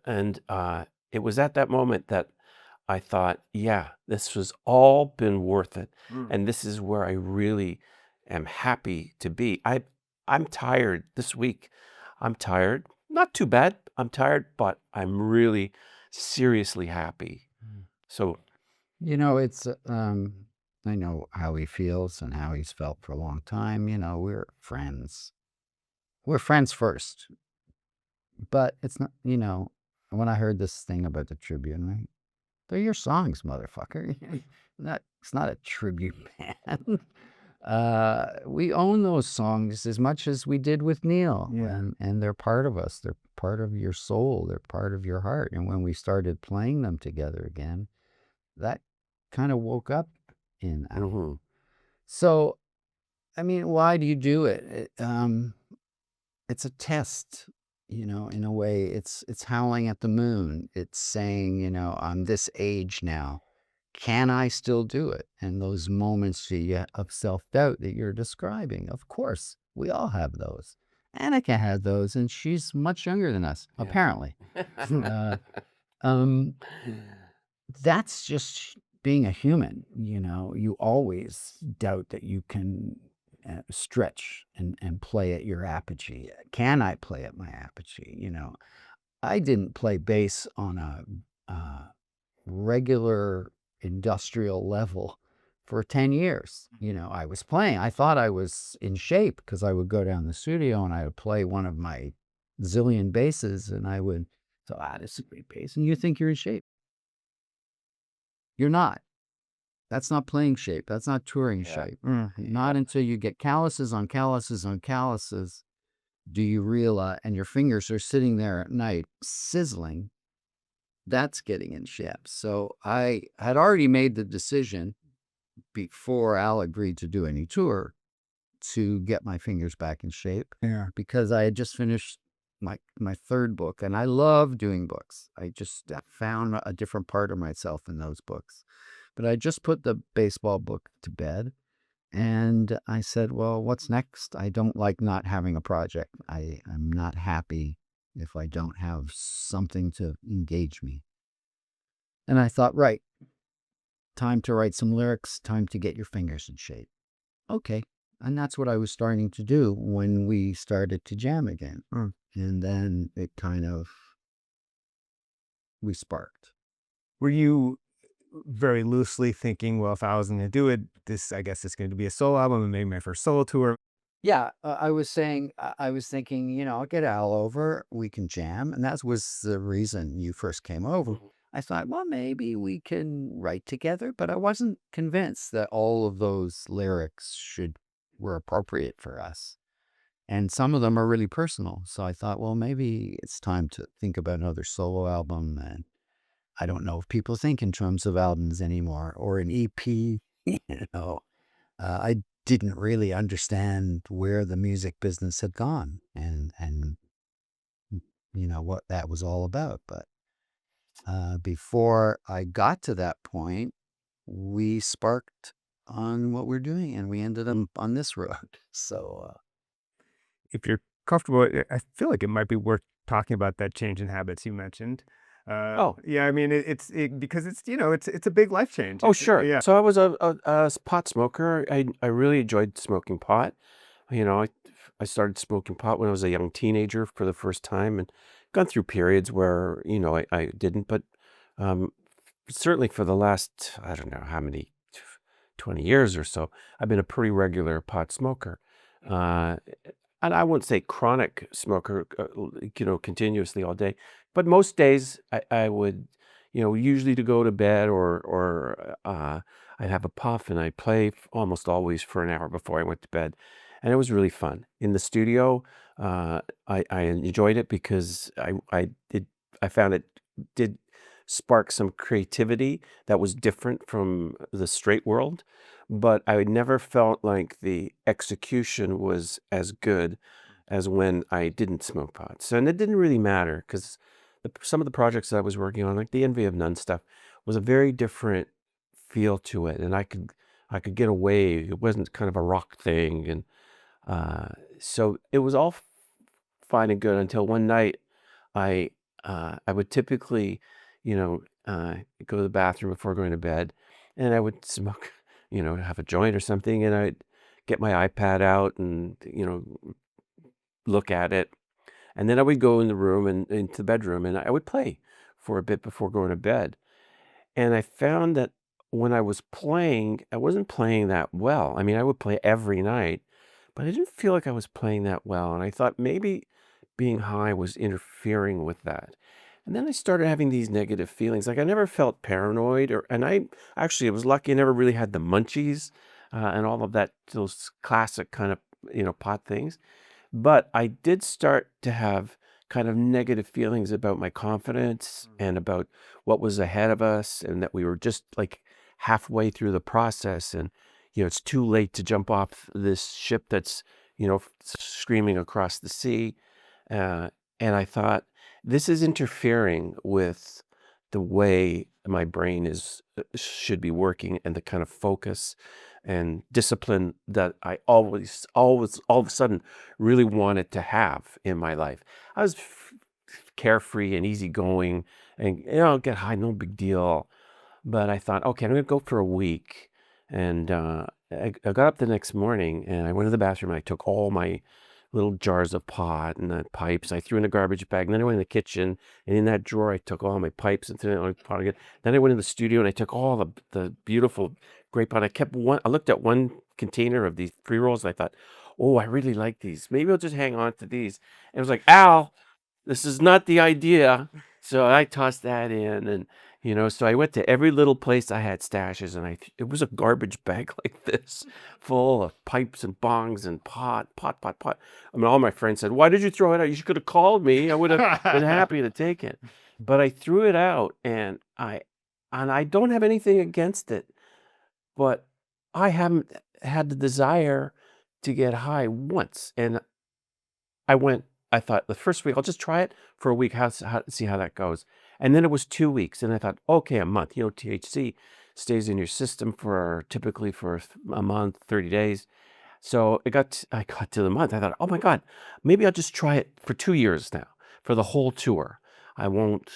And it was at that moment that I thought, yeah, this has all been worth it. And this is where I really am happy to be. I'm tired this week. I'm tired. Not too bad. I'm tired, but I'm really seriously happy. So, It's I know how he feels and how he's felt for a long time. We're friends. We're friends first. But it's not, when I heard this thing about the tribute, I'm like, they're your songs, motherfucker. It's not a tribute band. We own those songs as much as we did with Neil. Yeah. And they're part of us. They're part of your soul. They're part of your heart. And when we started playing them together again, that kind of woke up in Al. mhm. So, I mean, why do you do it? It's a test, in a way. It's howling at the moon. It's saying, I'm this age now. Can I still do it? And those moments of self-doubt that you're describing, of course, we all have those. Annika had those, and she's much younger than us, Yeah. apparently. That's just being a human. You always doubt that you can stretch and play at your apogee. Can I play at my apogee? I didn't play bass on a regular industrial level for 10 years. I was playing. I thought I was in shape because I would go down the studio and I would play one of my zillion basses, and I would, this is a great bass. And you think you're in shape. You're not. That's not playing shape. That's not touring Yeah. shape. Not until you get calluses on calluses on calluses do you realize, and your fingers are sitting there at night sizzling, that's getting in shape. So I had already made the decision before Al agreed to do any tour to get my fingers back in shape Yeah. because I had just finished my third book, and I love doing books. I just found a different part of myself in those books. But I just put the baseball book to bed, and I said, well, what's next? I don't like not having a project. I'm not happy if I don't have something to engage me. And I thought, right, time to write some lyrics, time to get your fingers in shape. Okay. And that's what I was starting to do when we started to jam again. Mm. And then it kind of, we sparked. Were you very loosely thinking, well, if I was going to do it, I guess it's going to be a solo album and maybe my first solo tour? Yeah, I was thinking, I'll get Al over, we can jam. And that was the reason you first came over. I thought, well, maybe we can write together, but I wasn't convinced that all of those lyrics were appropriate for us. And some of them are really personal. So I thought, well, maybe it's time to think about another solo album. And I don't know if people think in terms of albums anymore or an EP. I didn't really understand where the music business had gone and what that was all about. But before I got to that point, we sparked on what we're doing, and we ended up on this road. So If you're comfortable, I feel like it might be worth talking about that change in habits you mentioned. Oh, Yeah, I mean, because it's a big life change. oh, sure. Yeah. So I was a pot smoker. I really enjoyed smoking pot. I started smoking pot when I was a young teenager for the first time, and gone through periods where I didn't. But um, certainly for the last, I don't know how many, 20 years or so, I've been a pretty regular pot smoker. Uh, and I wouldn't say chronic smoker, continuously all day, but most days I would, usually to go to bed or I'd have a puff and I'd play almost always for an hour before I went to bed, and it was really fun in the studio. I enjoyed it because I found it did spark some creativity that was different from the straight world, but I never felt like the execution was as good as when I didn't smoke pot. So, and it didn't really matter because some of the projects that I was working on, like the Envy of None stuff, was a very different feel to it, and I could get away. It wasn't kind of a rock thing, and uh, so it was all fine and good until one night I would typically, go to the bathroom before going to bed, and I would smoke, have a joint or something, and I'd get my iPad out and look at it, and then I would go in the room and into the bedroom, and I would play for a bit before going to bed. And I found that when I was playing, I wasn't playing that well. I mean, I would play every night, but I didn't feel like I was playing that well. And I thought maybe being high was interfering with that. And then I started having these negative feelings. Like I never felt paranoid, and I was lucky. I never really had the munchies and all of that, those classic kind of pot things. But I did start to have kind of negative feelings about my confidence and about what was ahead of us, and that we were just like halfway through the process. And, it's too late to jump off this ship that's, screaming across the sea. Uh, and I thought, this is interfering with the way my brain should be working and the kind of focus and discipline that I always, all of a sudden really wanted to have in my life. I was carefree and easygoing and, get high, no big deal. But I thought, okay, I'm going to go for a week. And I got up the next morning and I went to the bathroom and I took all my little jars of pot and the pipes. I threw in a garbage bag. And then I went in the kitchen, and in that drawer, I took all my pipes and threw it in the pot again. Then I went in the studio and I took all the beautiful grape pot. I kept one. I looked at one container of these pre-rolls. And I thought, oh, I really like these. Maybe I'll just hang on to these. And it was like, Al, this is not the idea. So I tossed that in, and You know, so I went to every little place I had stashes, and it was a garbage bag like this, full of pipes and bongs and pot. I mean, all my friends said, "Why did you throw it out? You could have called me. I would have been happy to take it." But I threw it out, and I don't have anything against it, but I haven't had the desire to get high once. And I thought the first week, I'll just try it for a week, see how that goes. And then it was 2 weeks, and I thought, okay, a month. You know, THC stays in your system typically for a month, 30 days. So I got to the month. I thought, oh my God, maybe I'll just try it for 2 years now, for the whole tour. I won't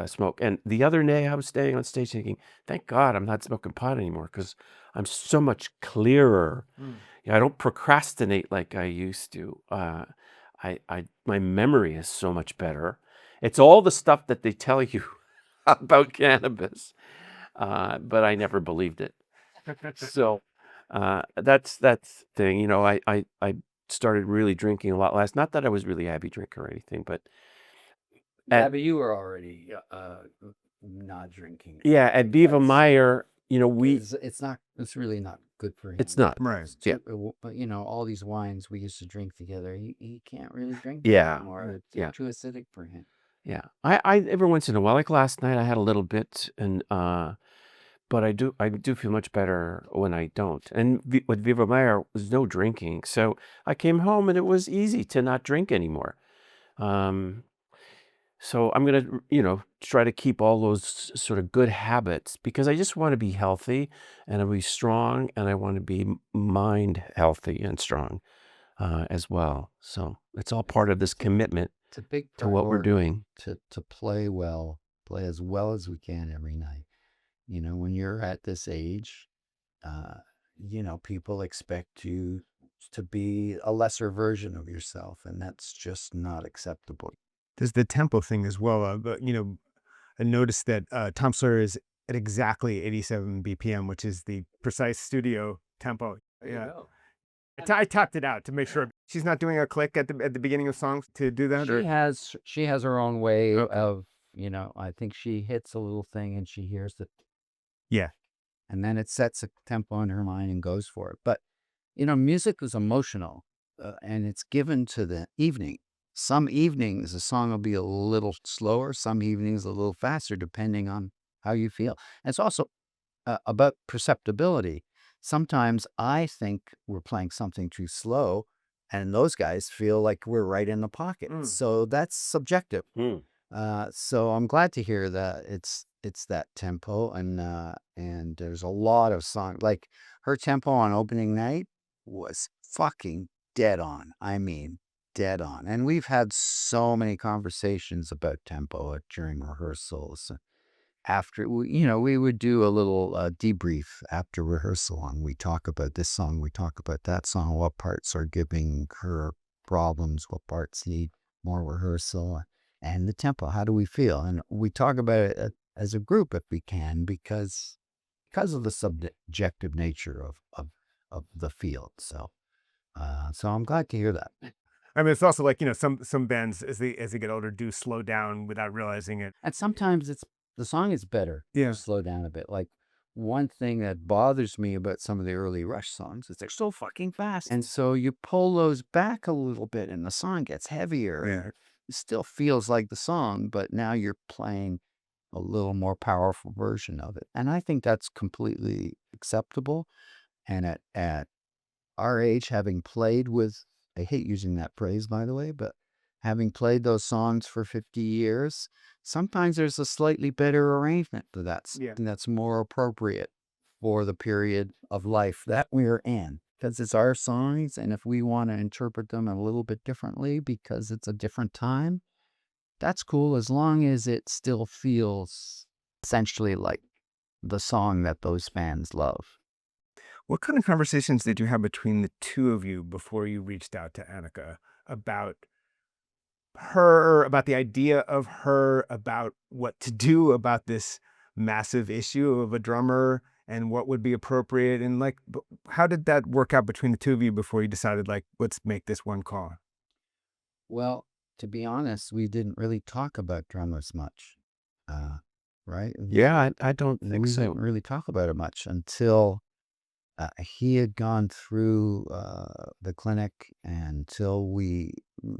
smoke. And the other day I was staying on stage thinking, thank God I'm not smoking pot anymore, because I'm so much clearer. Mm. You know, I don't procrastinate like I used to. My memory is so much better. It's all the stuff that they tell you about cannabis, but I never believed it. So that's thing. You know, I started really drinking a lot less. Not that I was really a heavy drinker or anything, but Yeah, at but you were already not drinking. at Viva That's- Meyer, you know, It's really not good for him. it's not. Right. It's Yeah. But you know, all these wines we used to drink together, he can't really drink Yeah. anymore. It's Yeah. too acidic for him. Yeah. I every once in a while, like last night, I had a little bit, and but I do feel much better when I don't. And with Viva Mayer was no drinking, so I came home and it was easy to not drink anymore. Um, so I'm gonna, you know, try to keep all those sort of good habits, because I just want to be healthy, and I be strong, and I want to be mind healthy and strong as well. So it's all part of this commitment It's a big to what we're priority doing. to play well, play as well as we can every night. You know, when you're at this age, uh, you know, people expect you to be a lesser version of yourself, and that's just not acceptable. There's the tempo thing as well. But I noticed that Tom Sawyer is at exactly 87 BPM, which is the precise studio tempo. Yeah, I tapped it out to make sure she's not doing a click at the beginning of songs to do that. She has her own way Okay. of, you know, I think she hits a little thing and she hears it. Yeah. And then it sets a tempo in her mind and goes for it. But, you know, music is emotional, and it's given to the evening. Some evenings, the song will be a little slower, some evenings a little faster, depending on how you feel. And it's also about perceptibility. Sometimes I think we're playing something too slow, and those guys feel like we're right in the pocket. Mm. So that's subjective. Hmm. So I'm glad to hear that it's that tempo, and there's a lot of songs like her tempo on opening night was fucking dead on. I mean, dead on. And we've had so many conversations about tempo during rehearsals. After we would do a little debrief after rehearsal, and we talk about this song, we talk about that song, what parts are giving her problems, what parts need more rehearsal, and the tempo. How do we feel? And we talk about it as a group if we can, because of the subjective nature of the field. So I'm glad to hear that. I mean, it's also like some bands as they get older do slow down without realizing it. And sometimes the song is better Yeah. to slow down a bit. Like, one thing that bothers me about some of the early Rush songs is they're so fucking fast. And so you pull those back a little bit and the song gets heavier. Yeah. It still feels like the song, but now you're playing a little more powerful version of it. And I think that's completely acceptable. And at our age, having played with, I hate using that phrase, by the way, but having played those songs for 50 years, sometimes there's a slightly better arrangement for that. Yeah. And that's more appropriate for the period of life that we're in, because it's our songs. And if we want to interpret them a little bit differently because it's a different time, that's cool, as long as it still feels essentially like the song that those fans love. What kind of conversations did you have between the two of you before you reached out to Annika about her, about the idea of her, about what to do about this massive issue of a drummer and what would be appropriate? And like, how did that work out between the two of you before you decided, like, let's make this one call? Well, to be honest, we didn't really talk about drummers much. right? Yeah, I don't think We so. didn't really talk about it much until he had gone through the clinic, and until we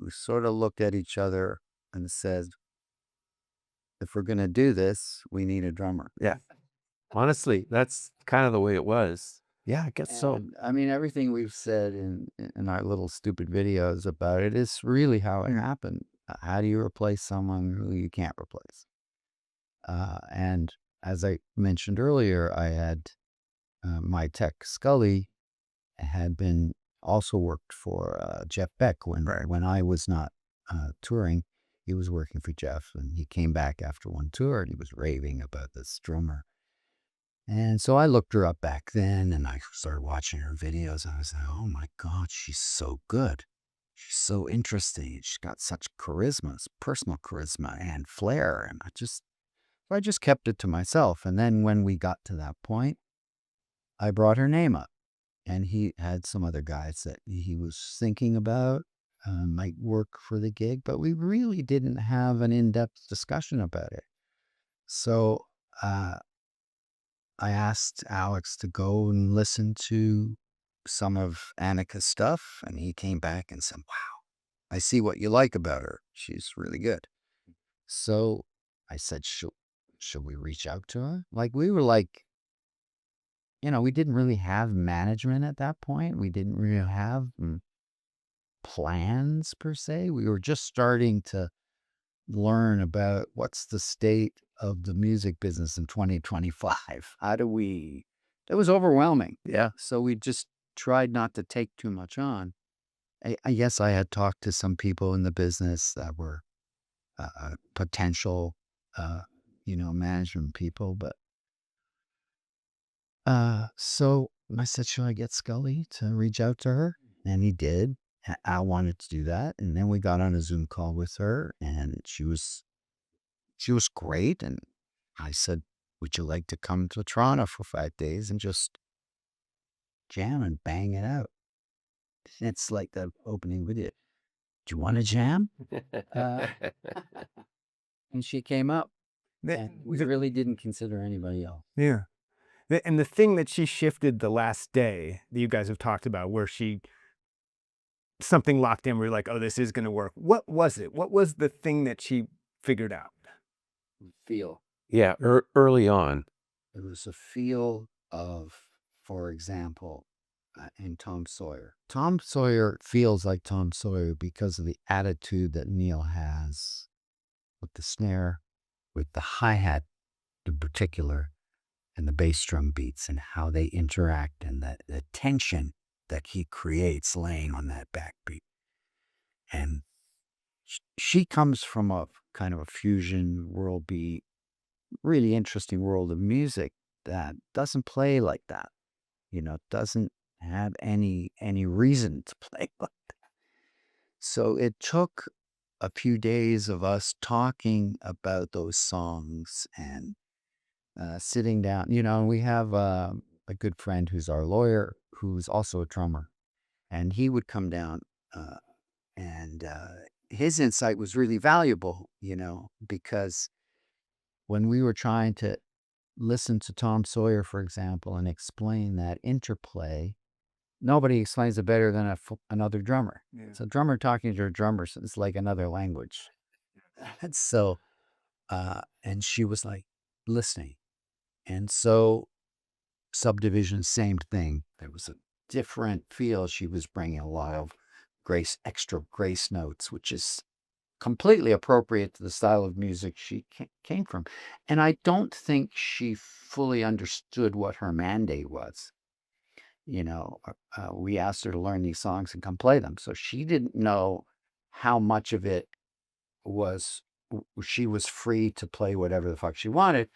sort of looked at each other and said, if we're going to do this, we need a drummer. Yeah. Honestly, that's kind of the way it was. Yeah, I guess so. And I mean, everything we've said in our little stupid videos about it is really how it happened. How do you replace someone who you can't replace? And as I mentioned earlier, I had my tech Scully had been also worked for Jeff Beck when I was not touring. He was working for Jeff, and he came back after one tour, and he was raving about this drummer. And so I looked her up back then, and I started watching her videos. And I was like, oh my God, she's so good. She's so interesting. She's got such charisma, personal charisma and flair. And I just kept it to myself. And then when we got to that point, I brought her name up. And he had some other guys that he was thinking about might work for the gig, but we really didn't have an in-depth discussion about it. So I asked Alex to go and listen to some of Annika's stuff, and he came back and said, wow, I see what you like about her. She's really good. So I said, should we reach out to her? Like, we were like, we didn't really have management at that point. We didn't really have plans per se. We were just starting to learn about what's the state of the music business in 2025. It was overwhelming. Yeah. So we just tried not to take too much on. I guess I had talked to some people in the business that were potential, management people, but so I said, should I get Scully to reach out to her? And he did. I wanted to do that. And then we got on a Zoom call with her, and she was great. And I said, would you like to come to Toronto for 5 days and just jam and bang it out? It's like the opening video. Do you want to jam? And she came up, and we really didn't consider anybody else. Yeah. And the thing that she shifted the last day that you guys have talked about, where something locked in, where you're like, oh, this is going to work. What was it? What was the thing that she figured out? Feel. Yeah, early on. It was a feel of, for example, in Tom Sawyer. Tom Sawyer feels like Tom Sawyer because of the attitude that Neil has with the snare, with the hi-hat in particular, and the bass drum beats and how they interact, and the tension that he creates laying on that backbeat. And she comes from a kind of a fusion world beat, really interesting world of music that doesn't play like that, doesn't have any reason to play like that. So it took a few days of us talking about those songs and sitting down. We have a good friend who's our lawyer, who's also a drummer, and he would come down, and his insight was really valuable, because when we were trying to listen to Tom Sawyer, for example, and explain that interplay, nobody explains it better than another drummer. Yeah. So a drummer talking to a drummer is like another language. And so, and she was like listening. And so Subdivision, same thing. There was a different feel. She was bringing a lot of extra grace notes, which is completely appropriate to the style of music she came from. And I don't think she fully understood what her mandate was. We asked her to learn these songs and come play them. So she didn't know how much of it was, she was free to play whatever the fuck she wanted,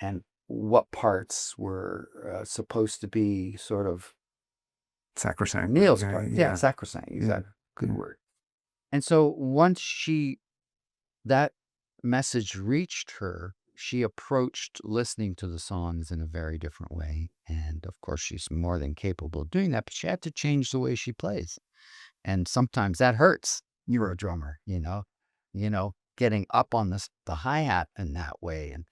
and what parts were supposed to be sort of Sacrosanct. Neil's part. Yeah, sacrosanct. Exactly. Good word. And so once that message reached her, she approached listening to the songs in a very different way. And of course, she's more than capable of doing that, but she had to change the way she plays. And sometimes that hurts. You're a drummer, getting up on the hi-hat in that way. And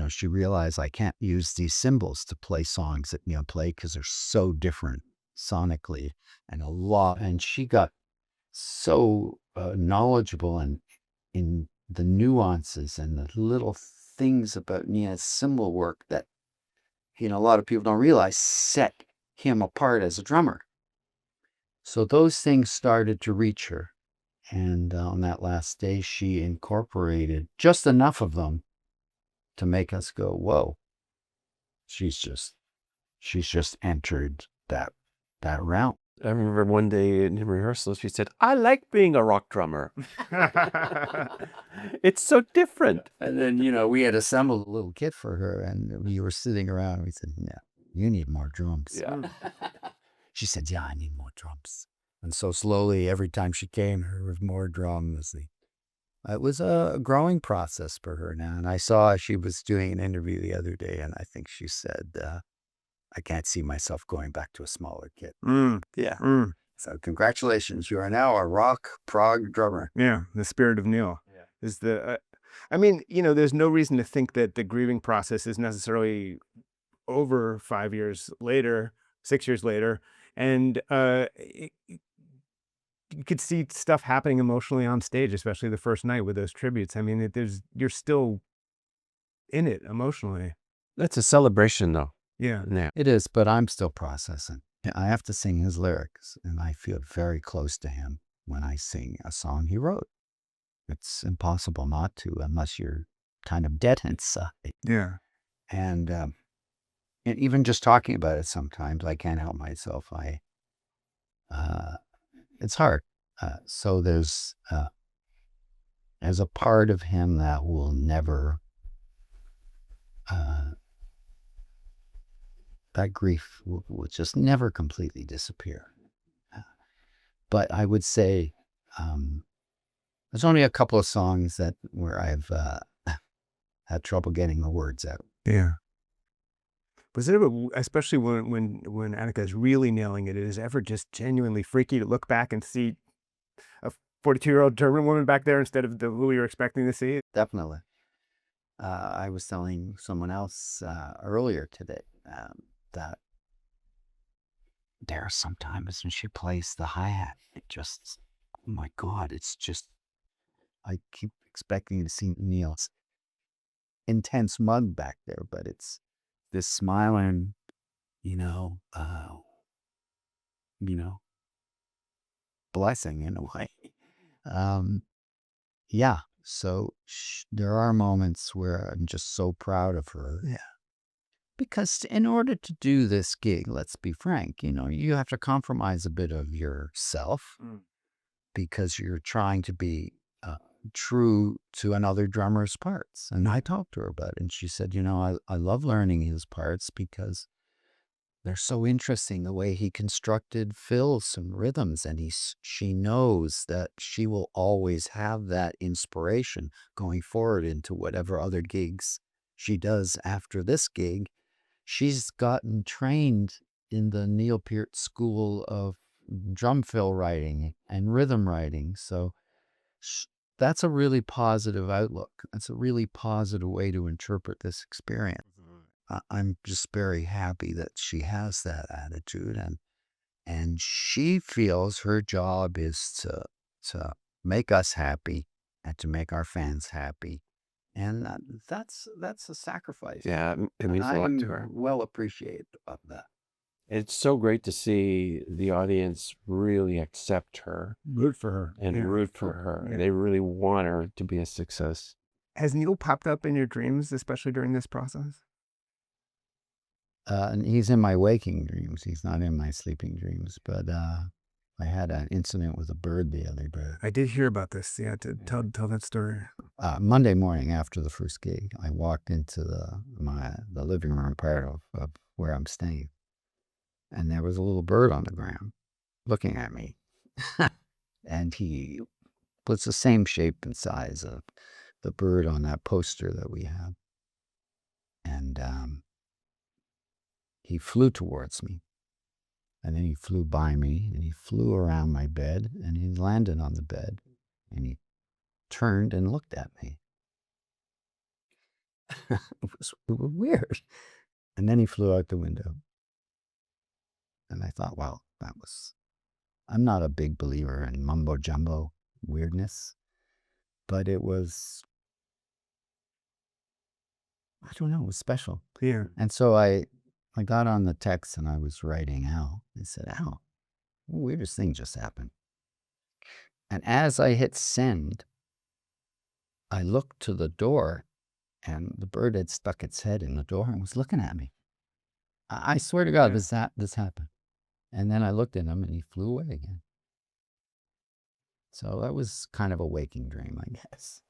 she realized I can't use these cymbals to play songs that Neil played because they're so different sonically and she got so knowledgeable in the nuances and the little things about Nia's cymbal work that, a lot of people don't realize set him apart as a drummer. So those things started to reach her. And on that last day, she incorporated just enough of them to make us go, whoa, she's just entered that realm. I remember one day in rehearsal, she said, "I like being a rock drummer. It's so different." And then, we had assembled a little kit for her, and we were sitting around, and we said, "No, you need more drums." Yeah. She said, "Yeah, I need more drums." And so slowly, every time she came, there was more drums. It was a growing process for her now. And I saw she was doing an interview the other day, and I think she said, I can't see myself going back to a smaller kit. Yeah. So congratulations. You are now a rock prog drummer. Yeah, the spirit of Neil Yeah. is there's no reason to think that the grieving process is necessarily over 5 years later, 6 years later. And you could see stuff happening emotionally on stage, especially the first night with those tributes. I mean, you're still in it emotionally. That's a celebration, though. Yeah. Now, It is, but I'm still processing. I have to sing his lyrics, and I feel very close to him when I sing a song he wrote. It's impossible not to unless you're kind of dead inside. Yeah. And even just talking about it sometimes, I can't help myself. It's hard. So there's a part of him that will never, that grief will just never completely disappear. But I would say there's only a couple of songs where I've had trouble getting the words out. Yeah. Was it especially when Annika is really nailing it, it is ever just genuinely freaky to look back and see a 42-year-old German woman back there instead of who you're expecting to see? Definitely. I was telling someone else earlier today that there are some times when she plays the hi-hat, it just, oh my God, it's just, I keep expecting to see Neil's intense mug back there, but it's this smiling, blessing in a way. Yeah. So there are moments where I'm just so proud of her. Yeah. Because in order to do this gig, let's be frank, you have to compromise a bit of yourself because you're trying to be true to another drummer's parts. And I talked to her about it, and she said, I love learning his parts because they're so interesting, the way he constructed fills and rhythms, and she knows that she will always have that inspiration going forward into whatever other gigs she does after this gig. She's gotten trained in the Neil Peart School of drum fill writing and rhythm writing. So that's a really positive outlook. That's a really positive way to interpret this experience. I'm just very happy that she has that attitude, and she feels her job is to make us happy and to make our fans happy, and that's a sacrifice. yeah, it means a lot to her. I'm well appreciative of that. It's so great to see the audience really accept her Root for her. and Yeah. root for her. Yeah. They really want her to be a success. Has Neil popped up in your dreams, especially during this process? And he's in my waking dreams. He's not in my sleeping dreams. But I had an incident with a bird the other day. I did hear about this. Yeah, tell that story. Monday morning after the first gig, I walked into the living room part of where I'm staying, and there was a little bird on the ground looking at me. And he was the same shape and size of the bird on that poster that we have. And he flew towards me, and then he flew by me, and he flew around my bed, and he landed on the bed, and he turned and looked at me. It was weird. And then he flew out the window. And I thought, well, I'm not a big believer in mumbo jumbo weirdness, but it was, I don't know, it was special. Yeah. And so I got on the text and I was writing Al. I said, Al, the weirdest thing just happened. And as I hit send, I looked to the door and the bird had stuck its head in the door and was looking at me. I swear to God, Yeah. this happened. And then I looked at him and he flew away again. So that was kind of a waking dream, I guess.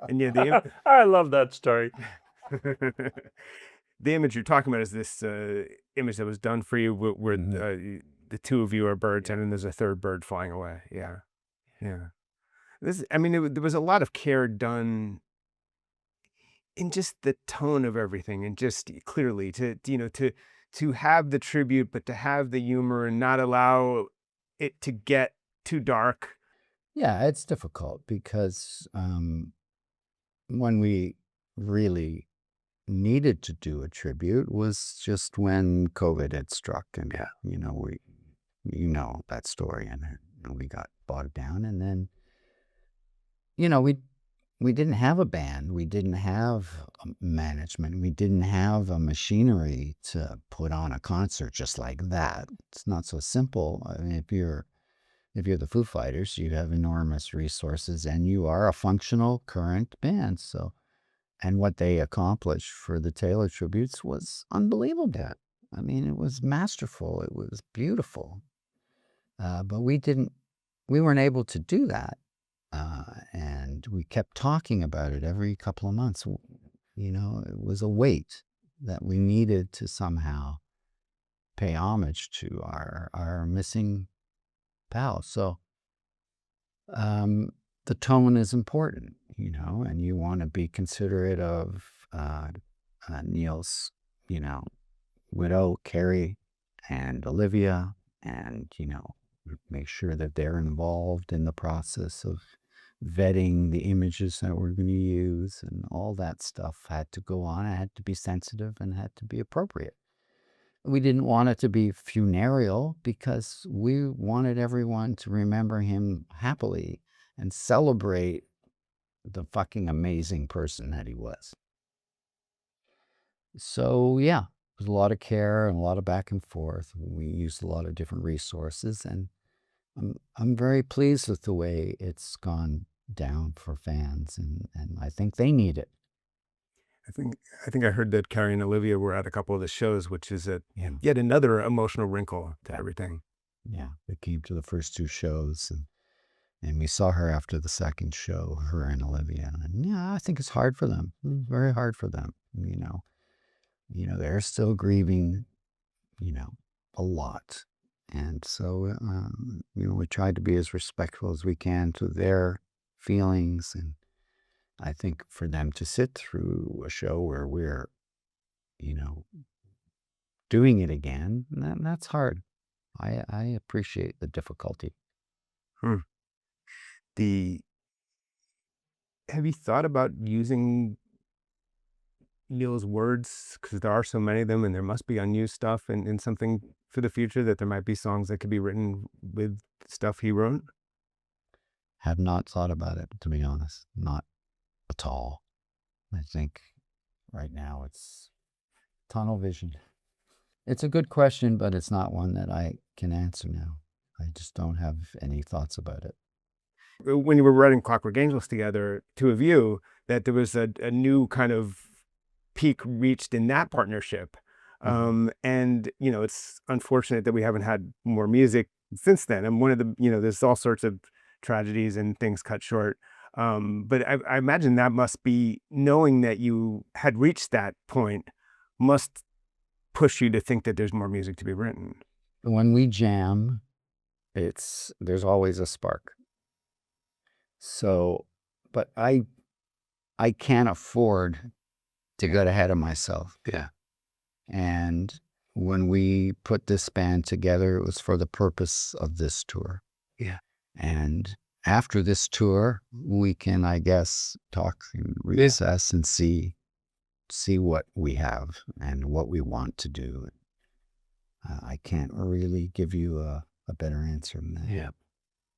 And yeah, the I love that story. the image you're talking about is this image that was done for you where the two of you are birds and then there's a third bird flying away. Yeah. Yeah. I mean, there was a lot of care done in just the tone of everything and just clearly to have the tribute, but to have the humor and not allow it to get too dark. Yeah, it's difficult because when we really needed to do a tribute was just when COVID had struck, and you know that story, and we got bogged down, and then we didn't have a band, we didn't have management, we didn't have a machinery to put on a concert just like that. It's not so simple. I mean, if you're the Foo Fighters, you have enormous resources and you are a functional current band. So, and what they accomplished for the Taylor tributes was unbelievable. I mean, it was masterful. It was beautiful. But we weren't able to do that. And we kept talking about it every couple of months. It was a weight that we needed to somehow pay homage to our missing pal. So the tone is important, and you want to be considerate of Neil's, widow, Carrie, and Olivia, and, make sure that they're involved in the process of vetting the images that we're going to use, and all that stuff had to go on. It had to be sensitive and had to be appropriate. We didn't want it to be funereal because we wanted everyone to remember him happily and celebrate the fucking amazing person that he was. So yeah, there's a lot of care and a lot of back and forth. We used a lot of different resources, and I'm very pleased with the way it's gone down for fans, and I think they need it. I think I heard that Carrie and Olivia were at a couple of the shows, which is yet another emotional wrinkle to everything. Yeah, they came to the first two shows, and we saw her after the second show, her and Olivia. And yeah, I think it's hard for them. It's very hard for them. They're still grieving, a lot. And so, we tried to be as respectful as we can to their feelings. And I think for them to sit through a show where we're, doing it again, that's hard. I appreciate the difficulty. Have you thought about using Neil's words? Because there are so many of them, and there must be unused stuff in something for the future, that there might be songs that could be written with stuff he wrote? Have not thought about it, to be honest. Not at all. I think right now it's tunnel vision. It's a good question, but it's not one that I can answer now. I just don't have any thoughts about it. When you were writing Clockwork Angels together, two of you, that there was a new kind of peak reached in that partnership. And, it's unfortunate that we haven't had more music since then. And one of the, there's all sorts of tragedies and things cut short. But I imagine that must be, knowing that you had reached that point, must push you to think that there's more music to be written. When we jam, there's always a spark. So, but I can't afford to get ahead of myself. Yeah. And when we put this band together, it was for the purpose of this tour. Yeah. And after this tour, we can, I guess, talk and reassess and see see what we have and what we want to do. I can't really give you a better answer than that. Yeah.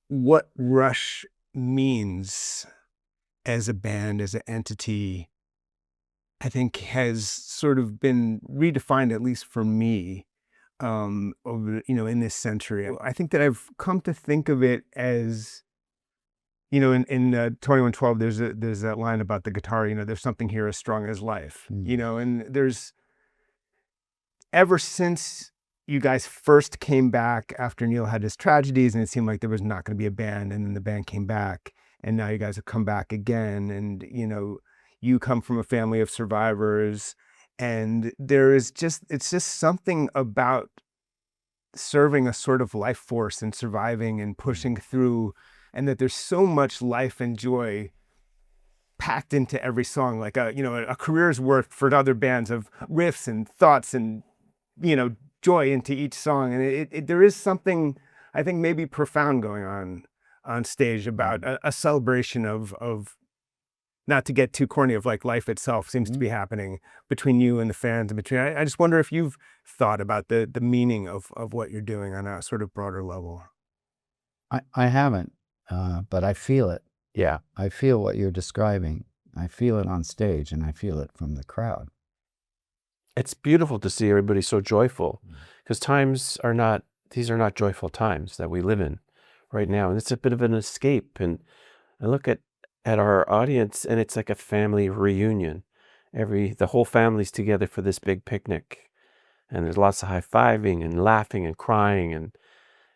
What Rush means as a band, as an entity, I think has sort of been redefined, at least for me, over, in this century. I think that I've come to think of it as, in 2112, there's that line about the guitar, there's something here as strong as life, and there's, ever since you guys first came back after Neil had his tragedies and it seemed like there was not going to be a band, and then the band came back, and now you guys have come back again, and, you come from a family of survivors, and it's just something about serving a sort of life force and surviving and pushing through, and that there's so much life and joy packed into every song, like a career's worth for other bands of riffs and thoughts and, joy into each song. And there is something, I think, maybe profound going on stage about a celebration of, not to get too corny, of like life itself seems to be happening between you and the fans, and between, I just wonder if you've thought about the meaning of what you're doing on a sort of broader level. I haven't, but I feel it. Yeah. I feel what you're describing. I feel it on stage, and I feel it from the crowd. It's beautiful to see everybody so joyful, because these are not joyful times that we live in right now. And it's a bit of an escape. And I look at our audience, and it's like a family reunion. The whole family's together for this big picnic, and there's lots of high-fiving and laughing and crying, and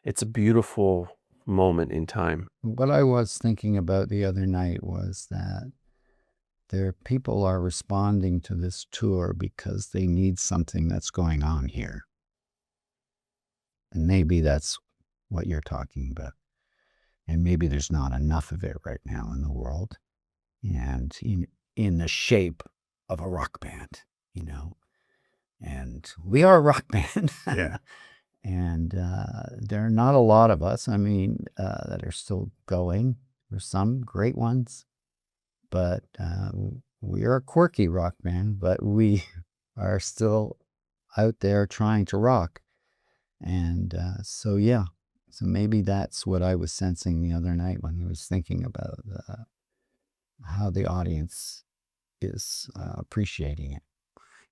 it's a beautiful moment in time. What I was thinking about the other night was that people are responding to this tour because they need something that's going on here. And maybe that's what you're talking about. And maybe there's not enough of it right now in the world, and in the shape of a rock band, and we are a rock band. Yeah. And there are not a lot of us, that are still going. There's some great ones, but we are a quirky rock band, but we are still out there trying to rock. And so maybe that's what I was sensing the other night when I was thinking about how the audience is appreciating it.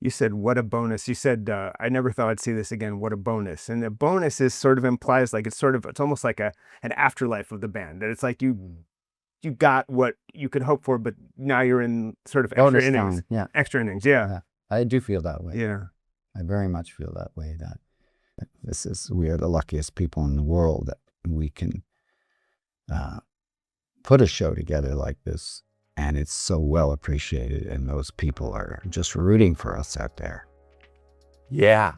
You said, what a bonus. You said, I never thought I'd see this again. What a bonus. And the bonus is sort of implies like it's almost like an afterlife of the band. That it's like you got what you could hope for, but now you're in sort of extra innings. Yeah. Extra innings. Yeah. I do feel that way. Yeah. I very much feel that way, that we are the luckiest people in the world that we can put a show together like this, and it's so well appreciated, and those people are just rooting for us out there. Yeah.